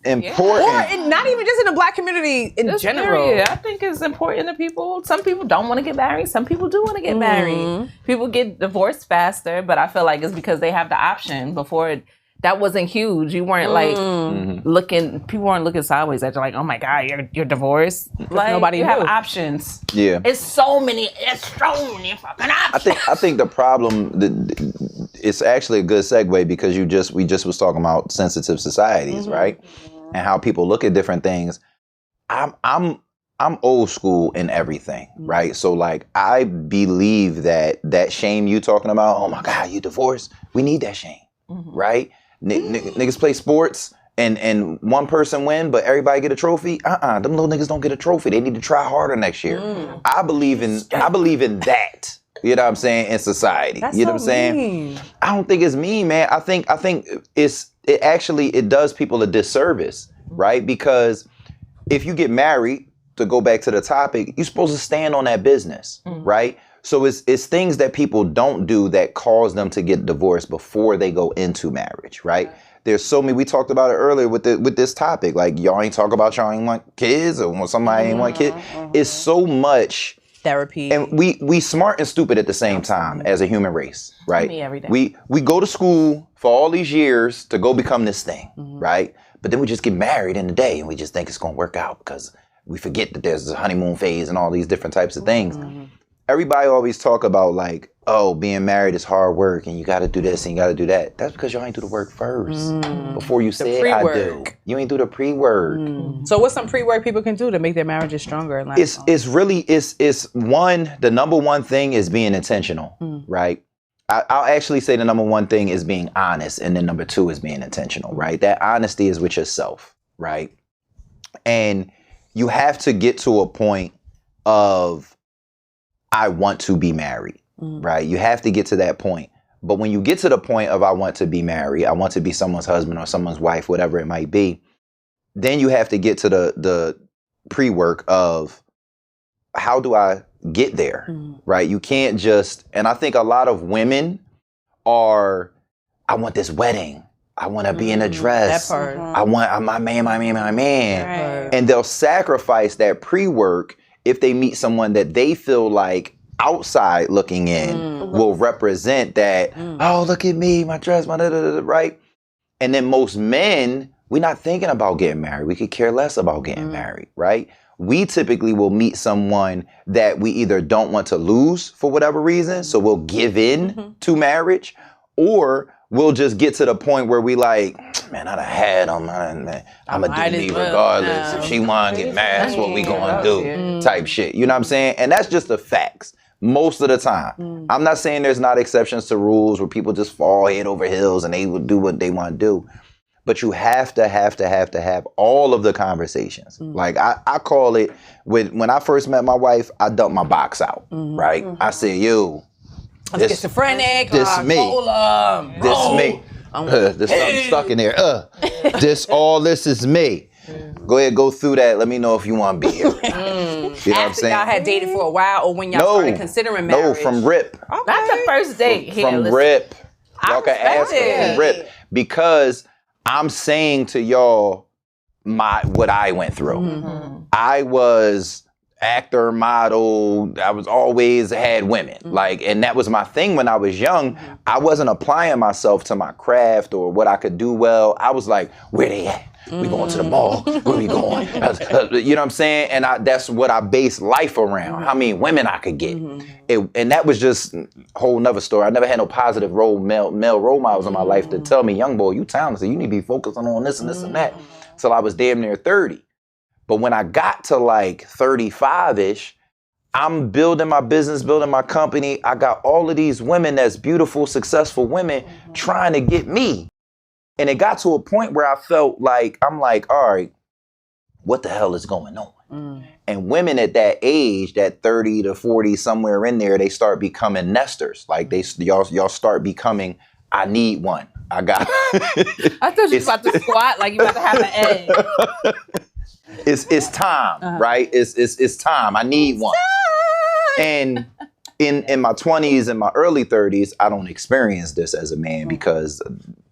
S1: Important.
S3: Or not even just in the Black community in general.
S4: Period. I think it's important to people. Some people don't want to get married. Some people do want to get married. People get divorced faster, but I feel like it's because they have the option. Before that wasn't huge. You weren't like looking. People weren't looking sideways at you like, oh my God, you're divorced. Like
S3: nobody
S4: you
S3: knew.
S4: have options.
S1: Yeah.
S4: It's so many fucking options.
S1: I think the problem. It's actually a good segue because we just was talking about sensitive societies, right? And how people look at different things. I'm old school in everything, right? So like I believe that shame you talking about, oh my God, you divorced. We need that shame, right? Niggas play sports and one person win, but everybody get a trophy. Them little niggas don't get a trophy. They need to try harder next year. I believe in that. You know what I'm saying? In society.
S3: That's
S1: you know
S3: so
S1: what I'm saying?
S3: Mean.
S1: I don't think it's mean, man. I think it does people a disservice, right? Because if you get married, to go back to the topic, you're supposed to stand on that business, right? So it's things that people don't do that cause them to get divorced before they go into marriage, right? There's so many, we talked about it earlier with this topic, like y'all ain't talk about y'all ain't want kids or when somebody ain't want kids. It's so much
S3: therapy.
S1: And we smart and stupid at the same time as a human race, right?
S4: Me every day.
S1: We go to school for all these years to go become this thing, right? But then we just get married in a day and we just think it's going to work out because we forget that there's a honeymoon phase and all these different types of things. Everybody always talk about like, oh, being married is hard work and you got to do this and you got to do that. That's because y'all ain't do the work first before you said I do. You ain't do the pre-work.
S3: So what's some pre-work people can do to make their marriages stronger? And
S1: it's one, the number one thing is being intentional, right? I'll actually say the number one thing is being honest, and then number two is being intentional, right? That honesty is with yourself, right? And you have to get to a point of, I want to be married, right? You have to get to that point. But when you get to the point of, I want to be married, I want to be someone's husband or someone's wife, whatever it might be, then you have to get to the pre-work of, how do I get there, right? You can't just, and I think a lot of women are, I want this wedding. I want to be in a dress.
S3: That part.
S1: I want my man.
S3: Right.
S1: And they'll sacrifice that pre-work if they meet someone that they feel like outside looking in will represent that, oh, look at me, my dress, my da-da-da-da, right? And then most men, we're not thinking about getting married. We could care less about getting married, right? We typically will meet someone that we either don't want to lose for whatever reason, so we'll give in to marriage, or we'll just get to the point where we like, man, I done had them, I'm going to do me regardless. If she want to get mad, that's what we going to do, type shit. You know what I'm saying? And that's just the facts most of the time. I'm not saying there's not exceptions to rules where people just fall head over heels and they will do what they want to do. But you have to have all of the conversations. Like I call it, when I first met my wife, I dumped my box out, right? I said, yo,
S3: this schizophrenic,
S1: this me, this me. There's something stuck in there. This is me. Go ahead, go through that. Let me know if you want to be here. You know what I'm saying?
S3: Y'all had dated for a while, or when y'all started considering marriage?
S1: No, from rip.
S3: Okay.
S4: Not the first date.
S1: From rip. Y'all can ask her from rip. Because I'm saying to y'all what I went through. I was actor, model. I was always had women. And that was my thing when I was young. I wasn't applying myself to my craft or what I could do well. I was like, where they at? We going to the mall. Where we going? You know what I'm saying? And that's what I base life around. How many women I could get. And that was just a whole nother story. I never had no positive male role models in my life to tell me, young boy, you talented. You need to be focusing on this and this and that. Till I was damn near 30. But when I got to like 35-ish, I'm building my business, building my company. I got all of these women that's beautiful, successful women trying to get me. And it got to a point where I felt like, I'm like, all right, what the hell is going on? And women at that age, that 30 to 40, somewhere in there, they start becoming nesters. Like y'all start becoming, I need one. I got.
S4: I thought you was about to squat like you about to have an egg.
S1: It's time, right? It's time. I need one. And in my 20s and my early 30s, I don't experience this as a man because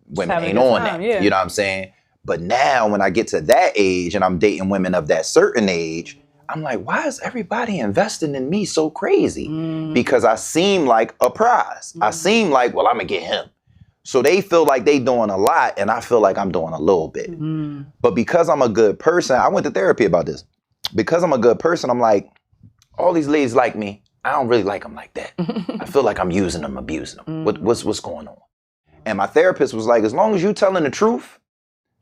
S1: women ain't on that. Yeah. You know what I'm saying? But now when I get to that age and I'm dating women of that certain age, I'm like, why is everybody investing in me so crazy? Because I seem like a prize. I seem like, well, I'm gonna get him. So they feel like they doing a lot and I feel like I'm doing a little bit. But because I'm a good person, I went to therapy about this. Because I'm a good person, I'm like, all these ladies like me. I don't really like them like that. I feel like I'm using them, abusing them. What's going on? And my therapist was like, as long as you telling the truth,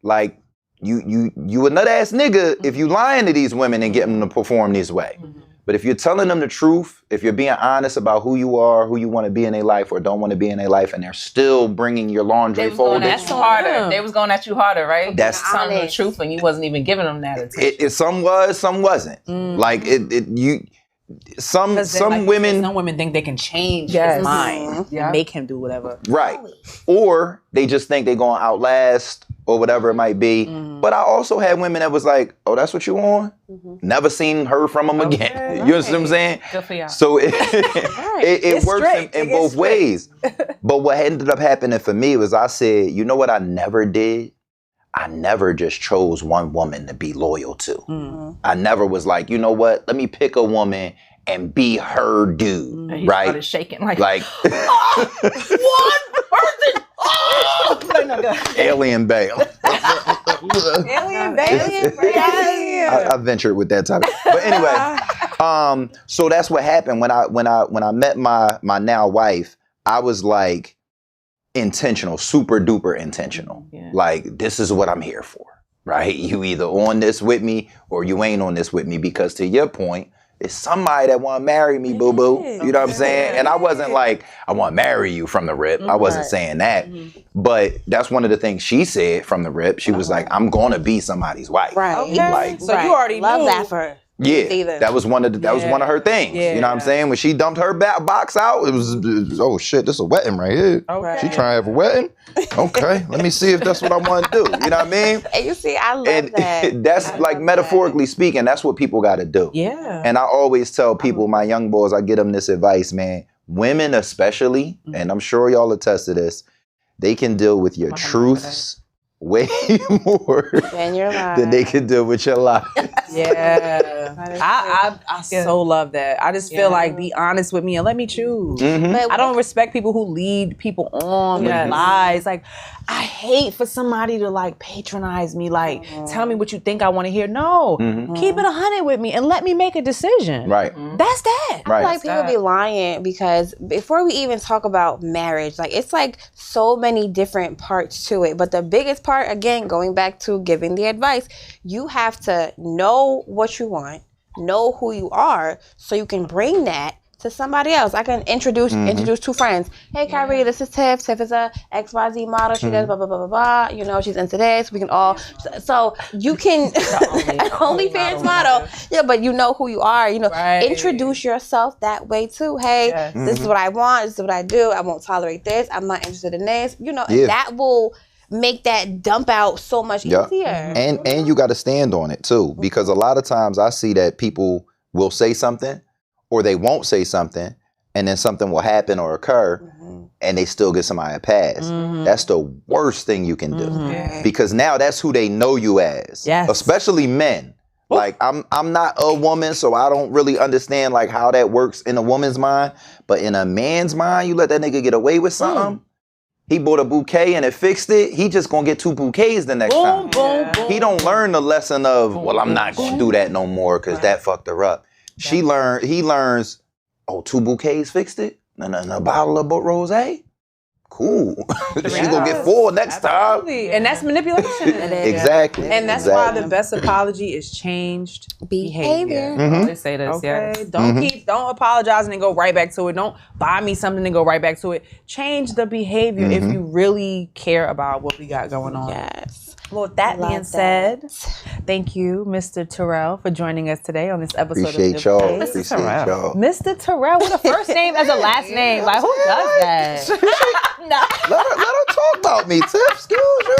S1: like you a nut ass nigga if you lying to these women and getting them to perform this way. But if you're telling them the truth, if you're being honest about who you are, who you want to be in their life or don't want to be in their life, and they're still bringing your laundry folded.
S4: They was going at you harder, right? That's telling them the truth when you wasn't even giving them that attention.
S1: Some was, some wasn't. Like some
S3: women think they can change his mind and make him do whatever.
S1: Right. Or they just think they're going to outlast or whatever it might be. But I also had women that was like, oh, that's what you on? Never seen her from them again. You know what I'm saying?
S4: Good for y'all.
S1: So it works in both ways. But what ended up happening for me was I said, you know what I never did? I never just chose one woman to be loyal to. I never was like, you know what? Let me pick a woman and be her dude,
S4: he
S1: right?
S4: Started shaking like
S1: one person. Alien Bae.
S3: Alien Bae.
S1: I ventured with that title, but anyway. So that's what happened when I met my now wife. I was like, intentional, super duper intentional. Like, this is what I'm here for, right? You either on this with me or you ain't on this with me, because to your point, it's somebody that want to marry me, boo-boo. You know what I'm saying? And I wasn't like, I want to marry you from the rip. I wasn't saying that. But that's one of the things she said from the rip. She was like, I'm going to be somebody's wife.
S2: Right.
S3: Okay.
S1: Like,
S3: so you already
S2: love
S3: knew.
S2: that for her.
S1: Yeah, that was one of her things. Yeah. You know what I'm saying? When she dumped her box out, it was oh shit, this is a wedding right here. Okay. She trying to have a wedding? Okay, let me see if that's what I want to do. You know what I mean?
S2: And you see, I love that.
S1: That's like metaphorically speaking, that's what people got to do.
S3: Yeah.
S1: And I always tell people, my young boys, I get them this advice, man. Women especially, and I'm sure y'all attest to this, they can deal with your truths way more than they can deal with your lies.
S3: Yeah. I so love that. I just feel like, be honest with me and let me choose. But I don't respect people who lead people on with lies. Like, I hate for somebody to like patronize me, like tell me what you think I want to hear. No, keep it 100 with me and let me make a decision.
S1: Right.
S3: That's that.
S2: I feel like people be lying because before we even talk about marriage, like it's like so many different parts to it. But the biggest part, again, going back to giving the advice, you have to know what you want, know who you are, so you can bring that to somebody else. I can introduce two friends. Hey, Kyree, this is Tiff. Tiff is a XYZ model. She does blah, blah, blah, blah, blah. You know, she's into this. We can all... So you can... OnlyFans model. Yeah, but you know who you are. You know, introduce yourself that way, too. Hey, this is what I want. This is what I do. I won't tolerate this. I'm not interested in this. You know, that will make that dump out so much easier.
S1: And you got to stand on it, too. Because a lot of times I see that people will say something, or they won't say something, and then something will happen or occur, and they still get somebody a pass. That's the worst thing you can do. Because now that's who they know you as. Yes. Especially men. Like, I'm not a woman, so I don't really understand like how that works in a woman's mind. But in a man's mind, you let that nigga get away with something, he bought a bouquet and it fixed it, he just gonna get 2 bouquets the next time.
S3: Boom, boom.
S1: He don't learn the lesson of, well, I'm not gonna do that no more because that fucked her up. He learns, 2 bouquets fixed it? And a bottle of rosé? Cool. She gonna get 4 next time.
S3: And that's manipulation.
S1: Exactly.
S3: And that's why the best apology is changed behavior.
S4: They say this,
S3: Okay. Don't apologize and then go right back to it. Don't buy me something and go right back to it. Change the behavior if you really care about what we got going on.
S2: Yes.
S3: Well, with that being said, thank you, Mr. Terrell, for joining us today on this episode
S1: Appreciate
S3: of
S1: y'all.
S3: y'all. Mr. Terrell with a first name as a last name. Like, who does that?
S1: Let her talk about me, Tiff. Excuse you.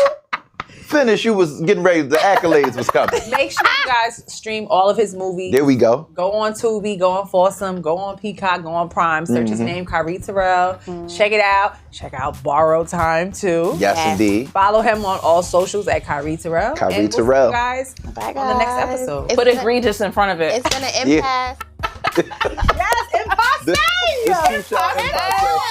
S1: Finish. You was getting ready. The accolades was coming.
S3: Make sure you guys stream all of his movies.
S1: There we go.
S3: Go on Tubi, go on Foursome, go on Peacock, go on Prime. Search his name, Kyree Terrell. Check it out. Check out Borrowed Time too.
S1: Yes, indeed.
S3: Follow him on all socials at Kyree Terrell.
S1: Kyree Terrell.
S3: Guys,
S2: Bye,
S3: on the next episode.
S4: Put egregious in front of it.
S2: It's gonna impact.
S3: Yes, imposter.
S1: This too shall impact.